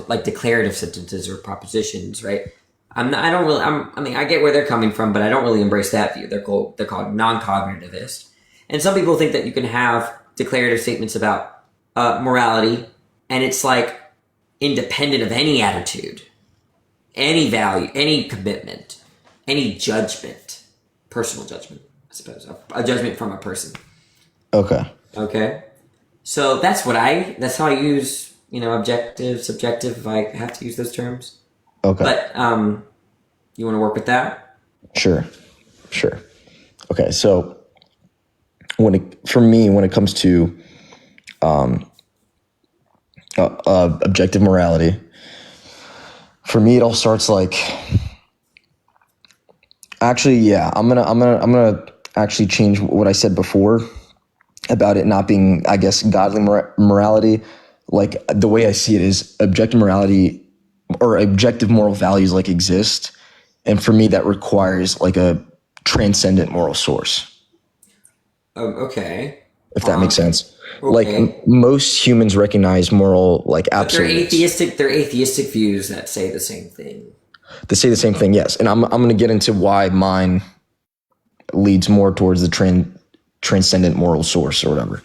S1: like declarative sentences or propositions, right? I get where they're coming from, but I don't really embrace that view. They're called non-cognitivist, and some people think that you can have declarative statements about morality, and it's like independent of any attitude, any value, any commitment, any judgment, personal judgment, I suppose, a judgment from a person. Okay. So that's how I use, objective, subjective, if I have to use those terms.
S4: Okay.
S1: But you want to work with that?
S4: Sure. Okay. So when it comes to objective morality, for me, it all starts like, actually, yeah, I'm gonna actually change what I said before about it not being, I guess, godly morality. Like the way I see it is objective morality or objective moral values like exist. And for me, that requires like a transcendent moral source.
S1: Okay.
S4: If that makes sense.
S1: Okay.
S4: Like most humans recognize moral like absolutes.
S1: They're atheistic views that say the same thing.
S4: They say the same thing, yes. And I'm going to get into why mine leads more towards the transcendent moral source or whatever.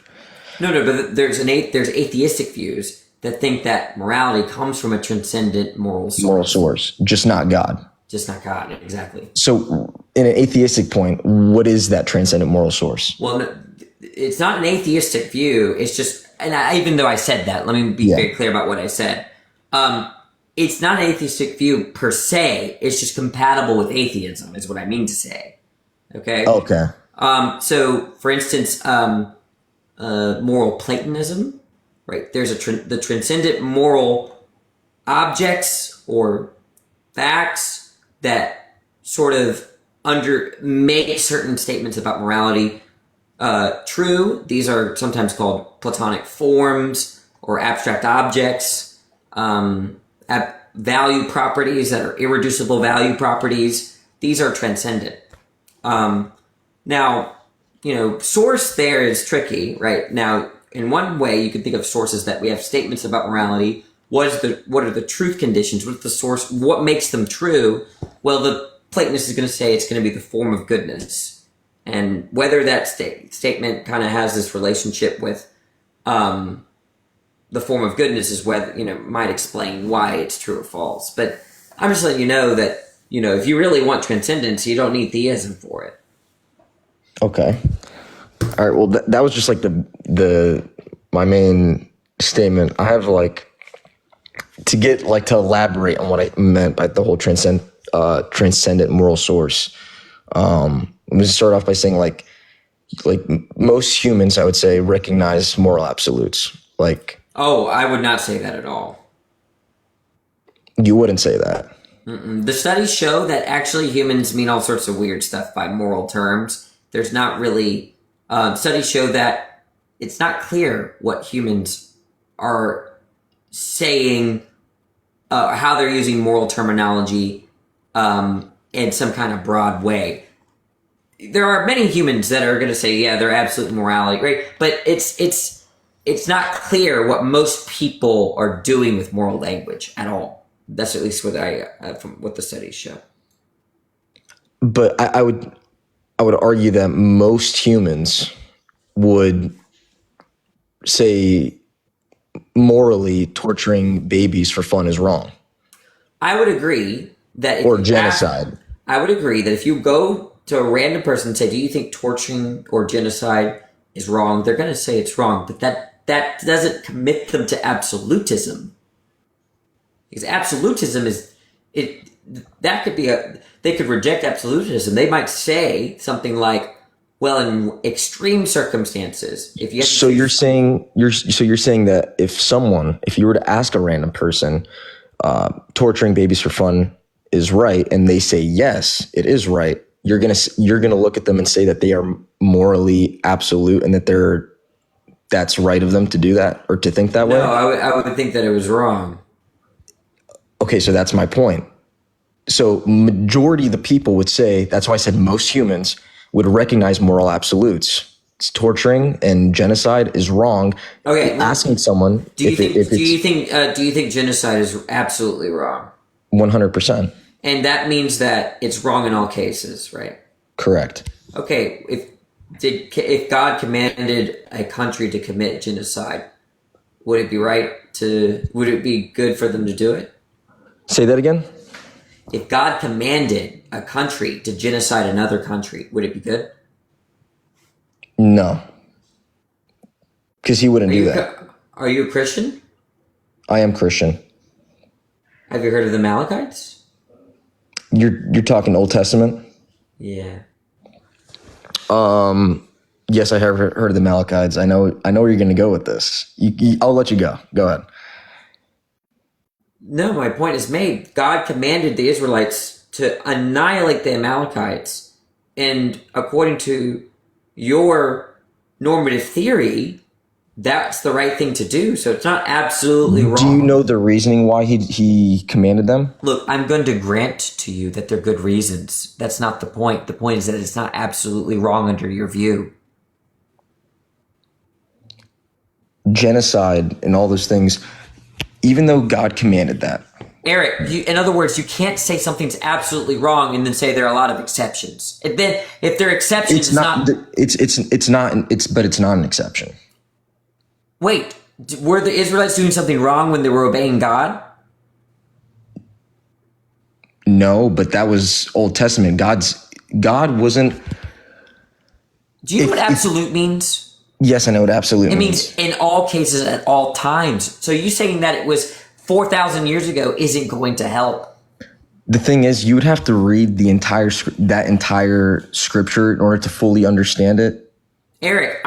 S1: No, but there's atheistic views that think that morality comes from a transcendent moral source.
S4: Moral source, just not God.
S1: Just not God, exactly.
S4: So, in an atheistic point, what is that transcendent moral source?
S1: Well, no, it's not an atheistic view. It's just, even though I said that, let me be very clear about what I said. It's not an atheistic view per se. It's just compatible with atheism, is what I mean to say. Okay.
S4: Okay.
S1: So, for instance, moral Platonism, right? There's the transcendent moral objects or facts that sort of make certain statements about morality true. These are sometimes called Platonic forms or abstract objects, value properties that are irreducible value properties. These are transcendent. Now, source there is tricky, right? Now, in one way, you could think of sources that we have statements about morality. What are the truth conditions? What's the source? What makes them true? Well, the Platonist is going to say it's going to be the form of goodness. And whether that statement kind of has this relationship with the form of goodness is whether, might explain why it's true or false. But I'm just letting you know that, if you really want transcendence, you don't need theism for it.
S4: Okay. All right. Well, that was just like my main statement. I have to elaborate on what I meant by the whole transcendent moral source. Let me start off by saying like most humans, I would say, recognize moral absolutes.
S1: I would not say that at all.
S4: You wouldn't say that.
S1: Mm-mm. The studies show that actually humans mean all sorts of weird stuff by moral terms. There's not really studies show that it's not clear what humans are saying how they're using moral terminology in some kind of broad way. There are many humans that are going to say, yeah, they're absolute morality, right? But it's not clear what most people are doing with moral language at all. That's at least what from what the studies show.
S4: But I would argue that most humans would say morally torturing babies for fun is wrong.
S1: I would agree that
S4: or genocide.
S1: I would agree that if you go to a random person and say, do you think torturing or genocide is wrong? They're going to say it's wrong, but that doesn't commit them to absolutism. Because absolutism that could be they could reject absolutism. They might say something like, well, in extreme circumstances, if you have
S4: so you're saying that if you were to ask a random person, torturing babies for fun is right, and they say yes, it is right, you're gonna look at them and say that they are morally absolute and that that's right of them to do that or to think that way?
S1: No, I would think that it was wrong.
S4: Okay, so that's my point. So majority of the people would say, that's why I said most humans would recognize moral absolutes. It's torturing and genocide is wrong.
S1: Okay,
S4: asking someone,
S1: do you think genocide is absolutely wrong?
S4: 100%.
S1: And that means that it's wrong in all cases, right?
S4: Correct.
S1: Okay, if God commanded a country to commit genocide, would it be good for them to do it?
S4: Say that again?
S1: If God commanded a country to genocide another country, would it be good?
S4: No. Because he wouldn't do that.
S1: Are you a Christian?
S4: I am Christian.
S1: Have you heard of the Amalekites?
S4: You're talking Old Testament?
S1: Yeah.
S4: Yes, I have heard of the Amalekites. I know where you're going to go with this. I'll let you go. Go ahead.
S1: No, my point is made. God commanded the Israelites to annihilate the Amalekites. And according to your normative theory, that's the right thing to do. So it's not absolutely wrong.
S4: Do you know the reasoning why he commanded them?
S1: Look, I'm going to grant to you that they're good reasons. That's not the point. The point is that it's not absolutely wrong under your view.
S4: Genocide and all those things, even though God commanded that.
S1: Eric, in other words, you can't say something's absolutely wrong and then say there are a lot of exceptions. And then, if there are exceptions, it's not an exception. Wait, were the Israelites doing something wrong when they were obeying God?
S4: No, but that was Old Testament. God wasn't.
S1: Do you know what absolute means?
S4: Yes, I know what absolute means.
S1: It means in all cases at all times. So you saying that it was 4,000 years ago isn't going to help.
S4: The thing is, you would have to read that entire scripture in order to fully understand it.
S1: Eric,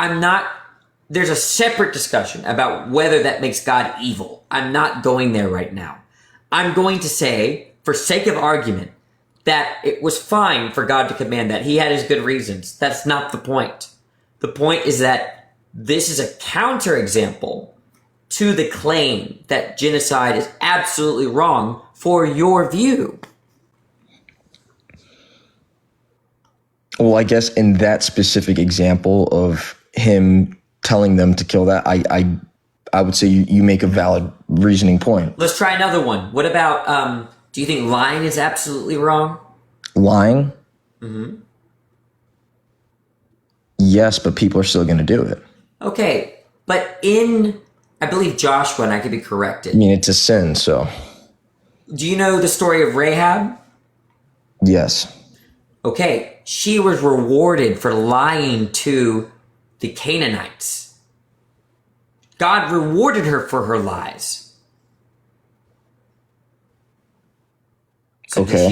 S1: there's a separate discussion about whether that makes God evil. I'm not going there right now. I'm going to say, for sake of argument, that it was fine for God to command that. He had his good reasons. That's not the point. The point is that this is a counterexample to the claim that genocide is absolutely wrong for your view.
S4: Well, I guess in that specific example of him telling them to kill that, I would say you make a valid reasoning point.
S1: Let's try another one. What about, do you think lying is absolutely wrong?
S4: Lying?
S1: Mm-hmm.
S4: Yes, but people are still going to do it.
S1: Okay, but I believe Joshua, and I could be corrected.
S4: I mean, it's a sin, so.
S1: Do you know the story of Rahab?
S4: Yes.
S1: Okay, she was rewarded for lying to the Canaanites. God rewarded her for her lies. So
S4: okay.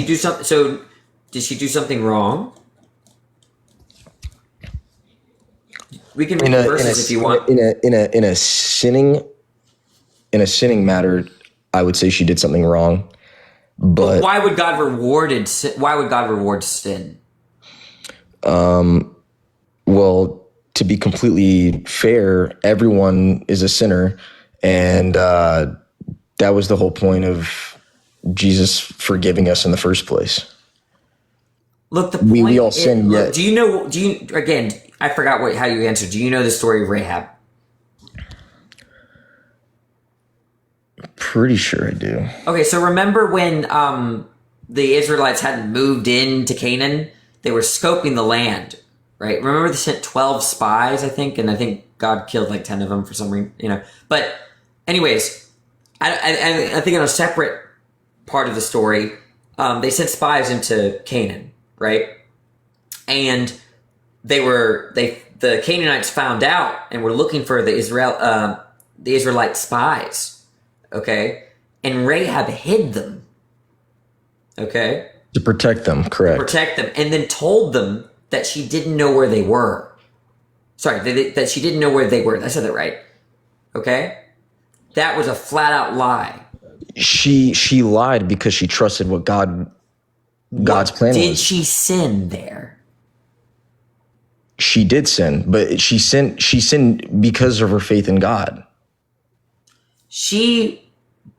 S1: Did she do something wrong? We can read the verses if you want.
S4: In a sinning matter, I would say she did something wrong. But
S1: why would God reward sin?
S4: Well, to be completely fair, everyone is a sinner, and That was the whole point of Jesus forgiving us in the first place.
S1: Look, the point
S4: We all sin,
S1: look,
S4: yet
S1: do you again, I forgot how you answered. Do you know the story of Rahab?
S4: pretty sure I do.
S1: Okay, so remember when the Israelites hadn't moved into Canaan? They were scoping the land, right? Remember they sent 12 spies, I think, and I think God killed like 10 of them for some reason, But anyways, I think on a separate part of the story, they sent spies into Canaan, right? And the Canaanites found out and were looking for the Israelite spies. Okay, and Rahab hid them. Okay,
S4: To protect them, correct.
S1: protect them, and then told them that she didn't know where they were. Sorry, that she didn't know where they were. I said that right. Okay, that was a flat out lie.
S4: She lied because she trusted what God's plan
S1: Did
S4: was.
S1: she sin there?
S4: She did sin, but she sinned because of her faith in God.
S1: She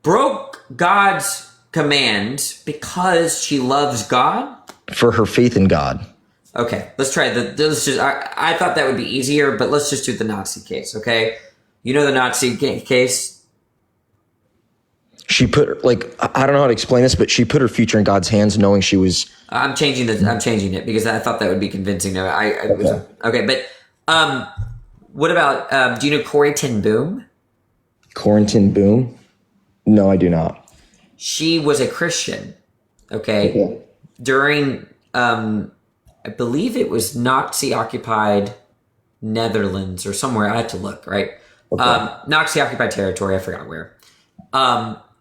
S1: broke God's commands because she loves God.
S4: For her faith in God.
S1: Okay, let's try I thought that would be easier, but let's just do the Nazi case, okay? You know the Nazi case?
S4: She put, I don't know how to explain this, but she put her future in God's hands, knowing she was.
S1: I'm changing it because I thought that would be convincing. Okay, but what about, do you know Corrie ten Boom?
S4: Quarantine Boom? No, I do not.
S1: She was a Christian, okay? During, I believe it was Nazi-occupied Netherlands or somewhere. I have to look, right? Nazi-occupied territory. I forgot where.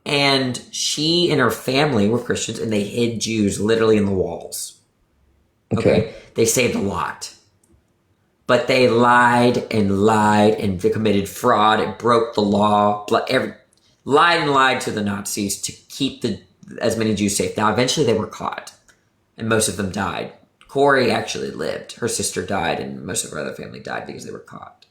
S1: And she and her family were Christians, and they hid Jews literally in the walls. Okay? They saved a lot. But they lied and they committed fraud and broke the law. Lied to the Nazis to keep as many Jews safe. Now, eventually they were caught, and most of them died. Corrie actually lived. Her sister died, and most of her other family died because they were caught.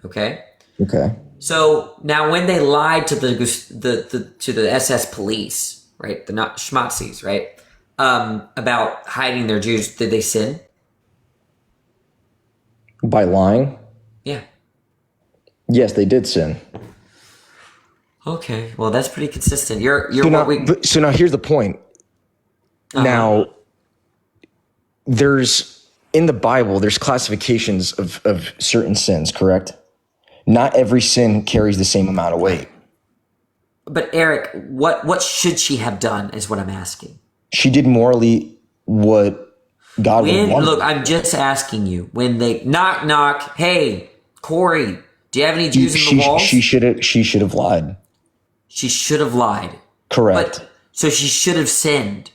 S1: Okay?
S4: Okay.
S1: So now when they lied to the SS police, right, the Schmazis, right, about hiding their Jews, did they sin?
S4: By lying?
S1: Yeah.
S4: Yes, they did sin.
S1: Okay, well that's pretty consistent.
S4: So now here's the point. Now, in the Bible, there's classifications of certain sins, correct? Not every sin carries the same amount of weight.
S1: But Eric, what should she have done is what I'm asking.
S4: She did morally what God would want.
S1: Look, I'm just asking you. When they knock, hey, Corrie, do you have any Jews in the walls?
S4: She should have lied.
S1: She should have lied.
S4: Correct.
S1: So she should have sinned.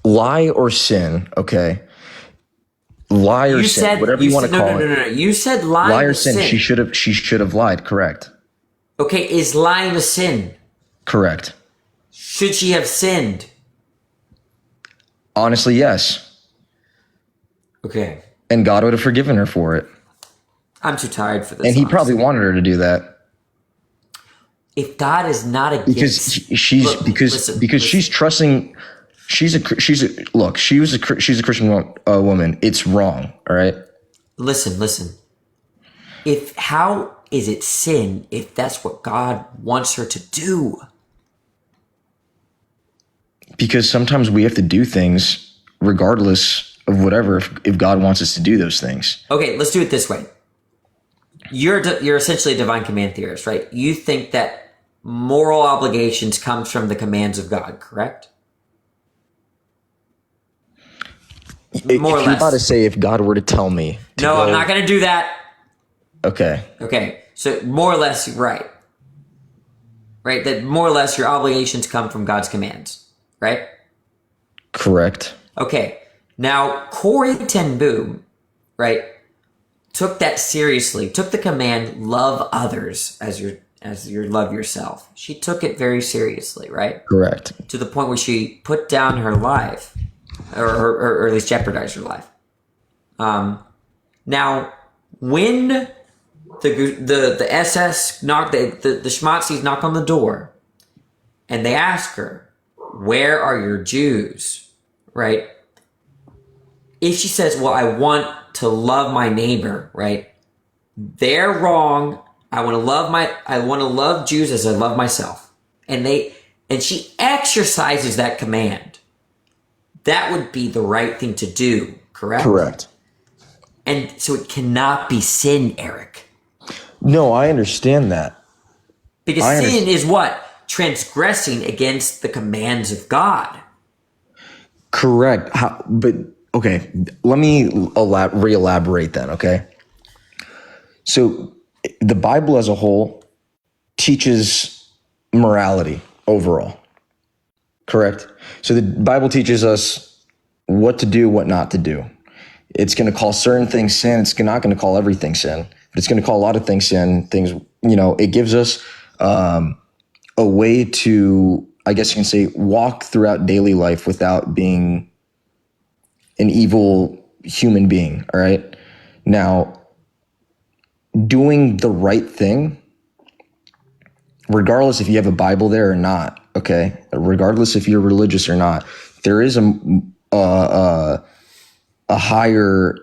S4: Lie or sin, okay? Lie or sin, whatever you want to call it.
S1: No. You said lie
S4: or sin. She should have lied, correct.
S1: Okay, is lying a sin?
S4: Correct.
S1: Should she have sinned?
S4: Honestly, yes.
S1: Okay.
S4: And God would have forgiven her for it.
S1: I'm too tired for this.
S4: And he probably wanted her to do that.
S1: If God is not against,
S4: because she's trusting. She's a Christian woman. It's wrong. All right.
S1: Listen. How is it sin if that's what God wants her to do?
S4: Because sometimes we have to do things regardless of whatever, if God wants us to do those things.
S1: Okay, let's do it this way. You're essentially a divine command theorist, right? You think that moral obligations comes from the commands of God, correct? More or less.
S4: You're about to say if God were to tell me.
S1: I'm not going to do that.
S4: Okay.
S1: Okay, so more or less, you're right. Right? That more or less your obligations come from God's commands, right?
S4: Correct.
S1: Okay, now Corrie ten Boom, right, took that seriously, took the command, love others as you love yourself. She took it very seriously, right?
S4: Correct.
S1: To the point where she put down her life. Or at least jeopardize her life. Now, when the SS knock, the schmatzis knock on the door, and they ask her, "Where are your Jews?" Right? If she says, "Well, I want to love my neighbor," right? They're wrong. I want to love Jews as I love myself. And she exercises that command. That would be the right thing to do, correct?
S4: Correct.
S1: And so it cannot be sin, Eric.
S4: No, I understand that.
S1: Because sin is what? Transgressing against the commands of God.
S4: Correct. But okay, let me re-elaborate then, okay? So the Bible as a whole teaches morality overall, correct? So the Bible teaches us what to do, what not to do. It's going to call certain things sin. It's not going to call everything sin, but it's going to call a lot of things sin. Things, it gives us a way to, I guess you can say, walk throughout daily life without being an evil human being, all right? Now, doing the right thing, regardless if you have a Bible there or not, okay? Regardless if you're religious or not, there is a higher,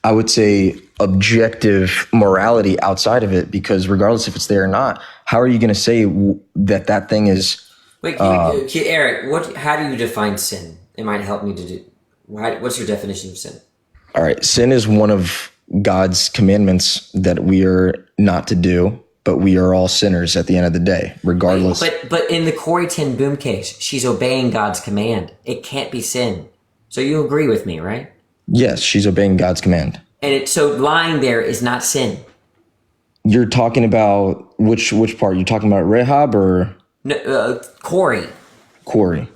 S4: I would say, objective morality outside of it, because regardless if it's there or not, how are you going to say that thing is...
S1: Wait, Eric, how do you define sin? It might help me to do... What's your definition of sin? All
S4: right, sin is one of God's commandments that we are not to do, but we are all sinners at the end of the day, regardless.
S1: But in the Corey Ten Boom case, she's obeying God's command. It can't be sin. So you agree with me, right?
S4: Yes, she's obeying God's command.
S1: And so lying there is not sin.
S4: You're talking about which part? You're talking about Rahab or?
S1: No, Corey.
S4: Corey.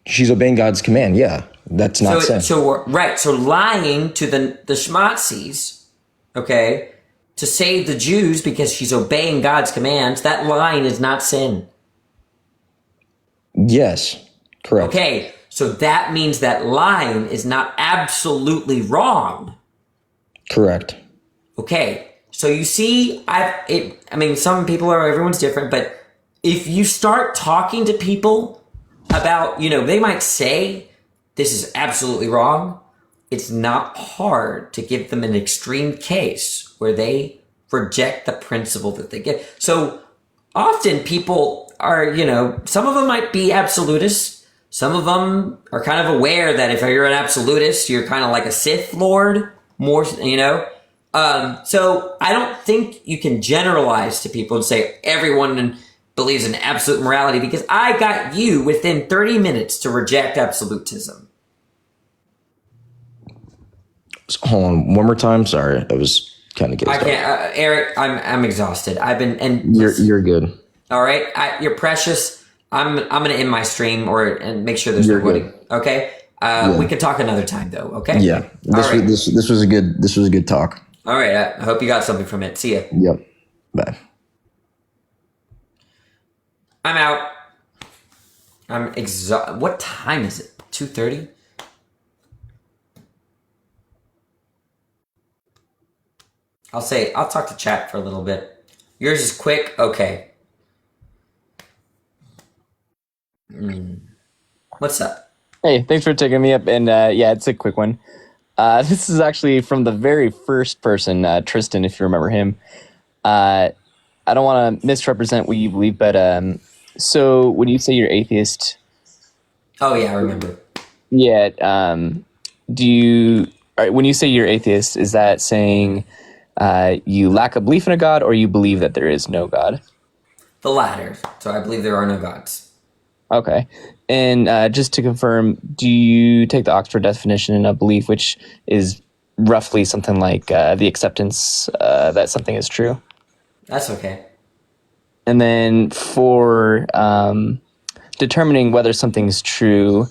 S4: She's obeying God's command. Yeah, that's not sin.
S1: So lying to the schmatzis, okay, to save the Jews because she's obeying God's commands, that lying is not sin.
S4: Yes, correct.
S1: Okay, so that means that lying is not absolutely wrong.
S4: Correct.
S1: Okay, so you see, some people everyone's different, but if you start talking to people about, they might say this is absolutely wrong, it's not hard to give them an extreme case where they reject the principle that they get. So often people are, some of them might be absolutists. Some of them are kind of aware that if you're an absolutist, you're kind of like a Sith Lord, more, So I don't think you can generalize to people and say everyone believes in absolute morality, because I got you within 30 minutes to reject absolutism.
S4: So, hold on one more time. Sorry, I was kind of getting started.
S1: I can't, Eric. I'm exhausted.
S4: You're good.
S1: All right, you're precious. I'm gonna end my stream and make sure there's recording. Okay. We can talk another time though. Okay.
S4: Yeah. This was a good talk.
S1: All right. I hope you got something from it. See ya.
S4: Yep. Bye.
S1: I'm out. I'm exhausted. What time is it? 2:30? I'll talk to chat for a little bit. Yours is quick? Okay. What's up?
S5: Hey, thanks for taking me up. And it's a quick one. This is actually from the very first person, Tristan, if you remember him. I don't want to misrepresent what you believe, but so when you say you're atheist...
S1: Oh, yeah, I remember.
S5: Yeah. When you say you're atheist, is that saying you lack a belief in a God, or you believe that there is no God?
S1: The latter. So I believe there are no gods.
S5: Okay. And just to confirm, do you take the Oxford definition of belief, which is roughly something like the acceptance that something is true?
S1: That's okay.
S5: And then for determining whether something's true,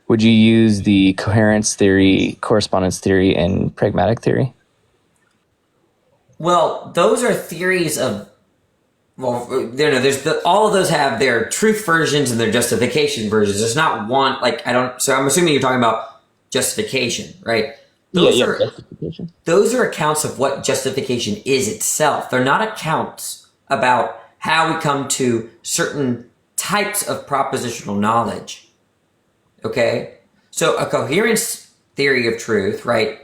S5: would you use the coherence theory, correspondence theory, and pragmatic theory?
S1: Well, those are theories of... Well, all of those have their truth versions and their justification versions. There's not one, so I'm assuming you're talking about justification, right? Those
S5: yeah,
S1: are
S5: justification.
S1: those are accounts of what justification is itself. They're not accounts about how we come to certain types of propositional knowledge. Okay? So a coherence theory of truth, right,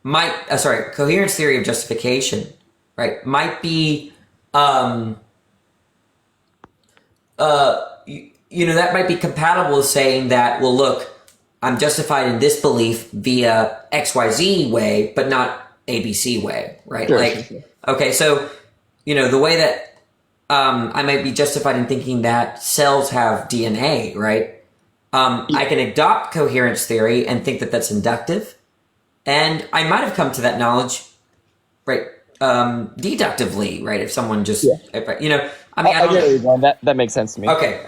S1: coherence theory of justification, right, might be, that might be compatible with saying that, well, look, I'm justified in this belief via XYZ way, but not ABC way, right?
S5: Sure,
S1: Like,
S5: sure, sure.
S1: okay, so, the way that I might be justified in thinking that cells have DNA, right? I can adopt coherence theory and think that that's inductive. And I might have come to that knowledge, right, deductively, right? If someone just,
S5: Yeah.
S1: I mean, I
S5: I
S1: don't
S5: get where
S1: know.
S5: you're going. That makes sense to me.
S1: Okay,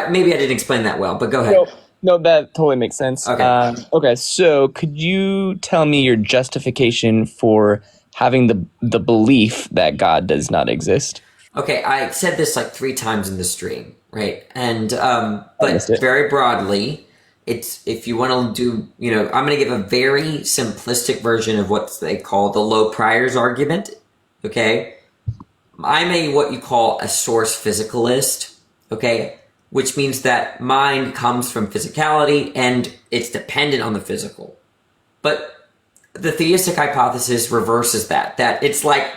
S1: maybe I didn't explain that well, but go ahead.
S5: No, that totally makes sense.
S1: Okay.
S5: Okay, so could you tell me your justification for having the belief that God does not exist?
S1: Okay, I said this like 3 times in the stream, right? And
S5: I missed
S1: but
S5: it.
S1: very broadly, it's if you want to do, I'm going to give a very simplistic version of what they call the low priors argument. Okay, I'm what you call a source physicalist. Okay, which means that mind comes from physicality and it's dependent on the physical. But the theistic hypothesis reverses that. That it's like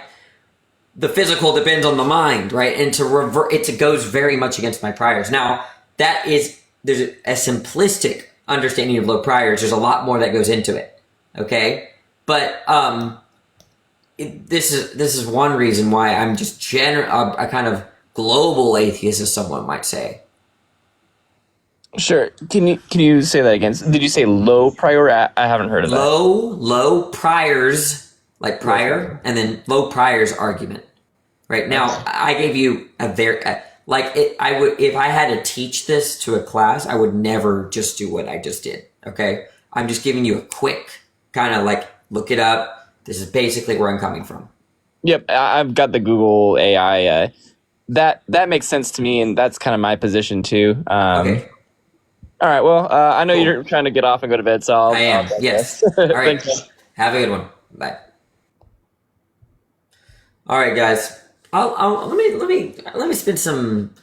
S1: the physical depends on the mind, right? And it goes very much against my priors. Now, there's a simplistic understanding of low priors. There's a lot more that goes into it, okay? But this is one reason why I'm just a kind of global atheist, as someone might say.
S5: Sure. Can you say that again? Did you say low prior? I haven't heard of that.
S1: Low priors, like prior, and then low priors argument. Right now, I gave you a very I would, if I had to teach this to a class, I would never just do what I just did. Okay, I'm just giving you a quick kind of like look it up. This is basically where I'm coming from.
S5: Yep, I've got the Google AI. That makes sense to me, and that's kind of my position too.
S1: Okay,
S5: All right. Well, I know
S1: cool.
S5: you're trying to get off and go to bed, so
S1: I am. Yes. All right.
S5: Thanks.
S1: Have a good one. Bye. All right, guys. Let me spend some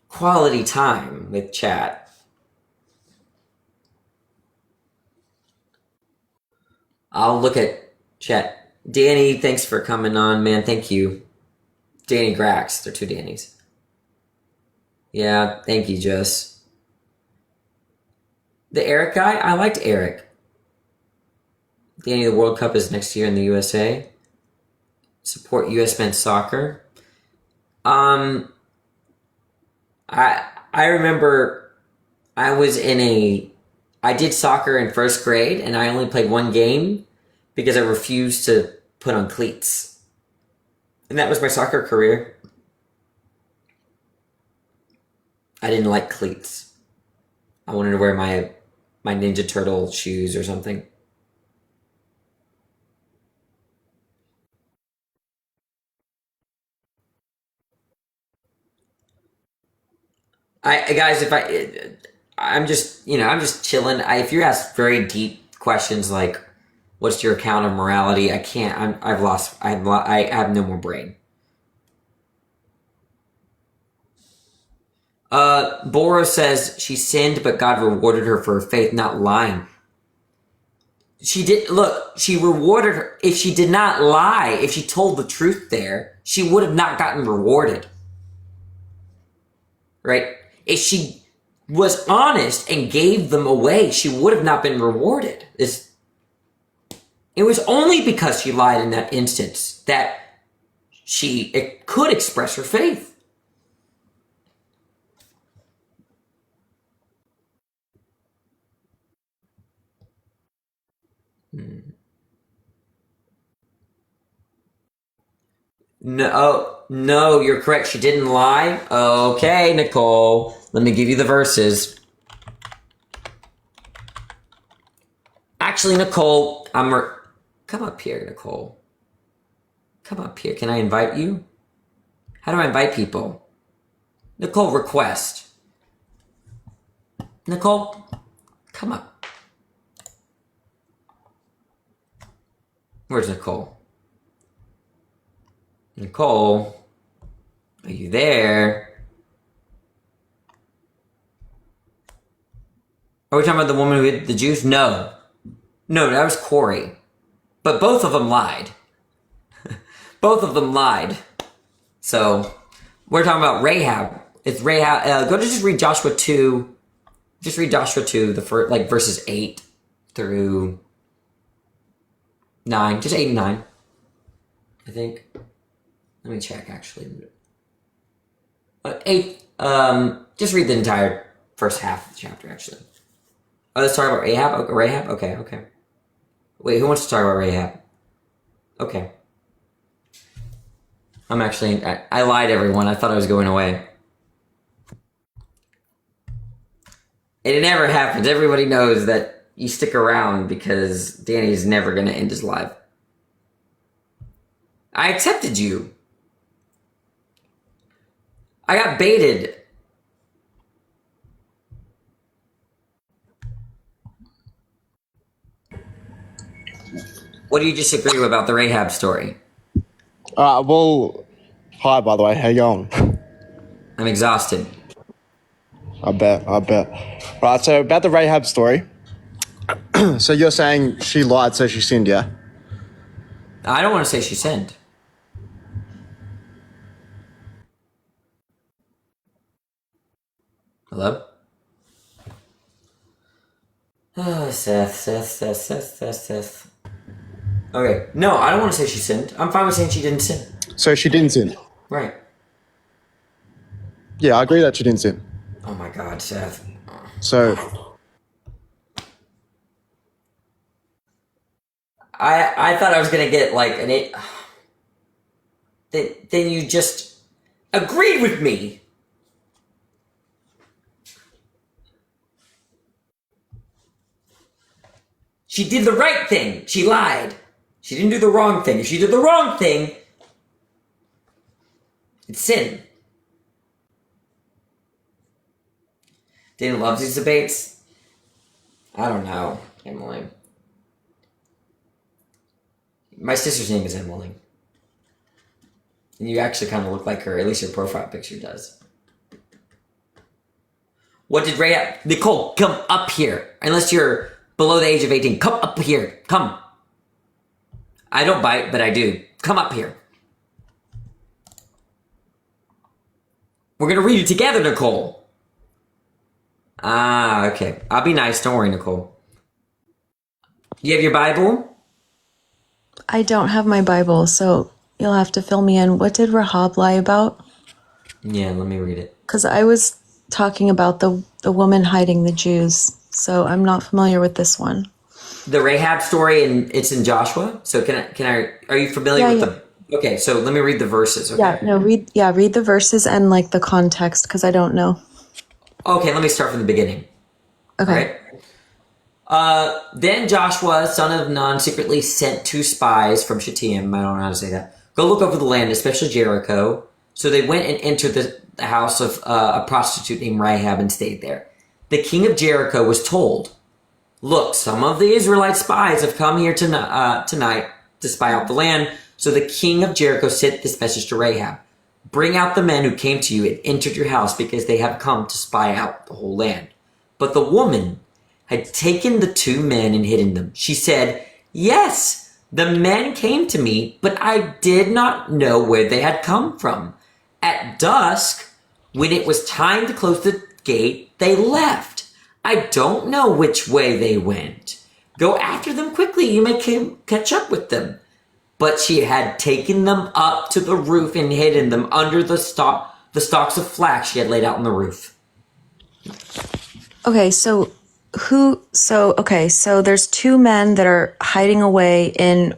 S1: quality time with chat. I'll look at chat. Danny, thanks for coming on, man. Thank you. Danny Grax. They're 2 Dannys. Yeah, thank you, Jess. The Eric guy? I liked Eric. Danny, the World Cup is next year in the USA. Support US men's soccer. I remember I did soccer in 1st grade and I only played 1 game because I refused to put on cleats. And that was my soccer career. I didn't like cleats. I wanted to wear my Ninja Turtle shoes or something. I'm just chilling. If you ask very deep questions like, "What's your account of morality?" I can't. I have no more brain. Bora says she sinned, but God rewarded her for her faith, not lying. She did. Look, she rewarded her. If she did not lie, if she told the truth there, she would have not gotten rewarded. Right? If she was honest and gave them away, she would have not been rewarded. It was only because she lied in that instance that it could express her faith. No, you're correct. She didn't lie. Okay, Nicole. Let me give you the verses. Actually, Nicole, come up here, Nicole. Come up here. Can I invite you? How do I invite people? Nicole, request. Nicole, come up. Where's Nicole? Nicole, are you there? Are we talking about the woman who hid the Jews? No, that was Corey. But both of them lied. Both of them lied. So we're talking about Rahab. It's Rahab. Go to just read Joshua 2. Just read Joshua 2, the first, like verses 8 through 9. Just 8 and 9. I think. Let me check actually. 8. Just read the entire first half of the chapter actually. Oh, let's talk about Rahab. Rahab. Okay. Wait, who wants to talk about Rahab? Okay. I'm actually. I lied, everyone. I thought I was going away. It never happens. Everybody knows that you stick around because Danny's never going to end his life. I accepted you. I got baited. What do you disagree with about the Rahab story?
S6: Well, hi, by the way. How you going?
S1: I'm exhausted.
S6: I bet. Right, so about the Rahab story. So you're saying she lied, so she sinned, yeah?
S1: I don't want to say she sinned. Hello? Oh, Seth. Okay. No, I don't want to say she sinned. I'm fine with saying she didn't sin.
S6: So she didn't sin.
S1: Right.
S6: Yeah, I agree that she didn't sin.
S1: Oh my God, Seth.
S6: So
S1: I thought I was gonna get like an 8. Then you just agreed with me. She did the right thing. She lied. She didn't do the wrong thing. If she did the wrong thing, it's sin. Danny loves these debates. I don't know, Emily. My sister's name is Emily. And you actually kind of look like her. At least your profile picture does. What did Ray... Nicole, come up here. Unless you're below the age of 18. Come up here. Come. I don't bite, but I do. Come up here. We're going to read it together, Nicole. Ah, okay. I'll be nice. Don't worry, Nicole. You have your Bible?
S7: I don't have my Bible, so you'll have to fill me in. What did Rahab lie about?
S1: Yeah, let me read it.
S7: Because I was talking about the woman hiding the Jews, so I'm not familiar with this one.
S1: The Rahab story, and it's in Joshua. So can I? Are you familiar with the? Okay, so let me read the verses. Okay?
S7: Read the verses and like the context because I don't know.
S1: Okay, let me start from the beginning.
S7: Okay.
S1: All right. Then Joshua, son of Nun, secretly sent 2 spies from Shittim. I don't know how to say that. Go look over the land, especially Jericho. So they went and entered the house of a prostitute named Rahab and stayed there. The king of Jericho was told, "Look, some of the Israelite spies have come here tonight to spy out the land." So the king of Jericho sent this message to Rahab: "Bring out the men who came to you and entered your house because they have come to spy out the whole land." But the woman had taken the 2 men and hidden them. She said, "Yes, the men came to me, but I did not know where they had come from. At dusk, when it was time to close the gate, they left. I don't know which way they went. Go after them quickly, you may catch up with them." But she had taken them up to the roof and hidden them under the stalks of flax she had laid out on the roof.
S7: Okay, so there's 2 men that are hiding away in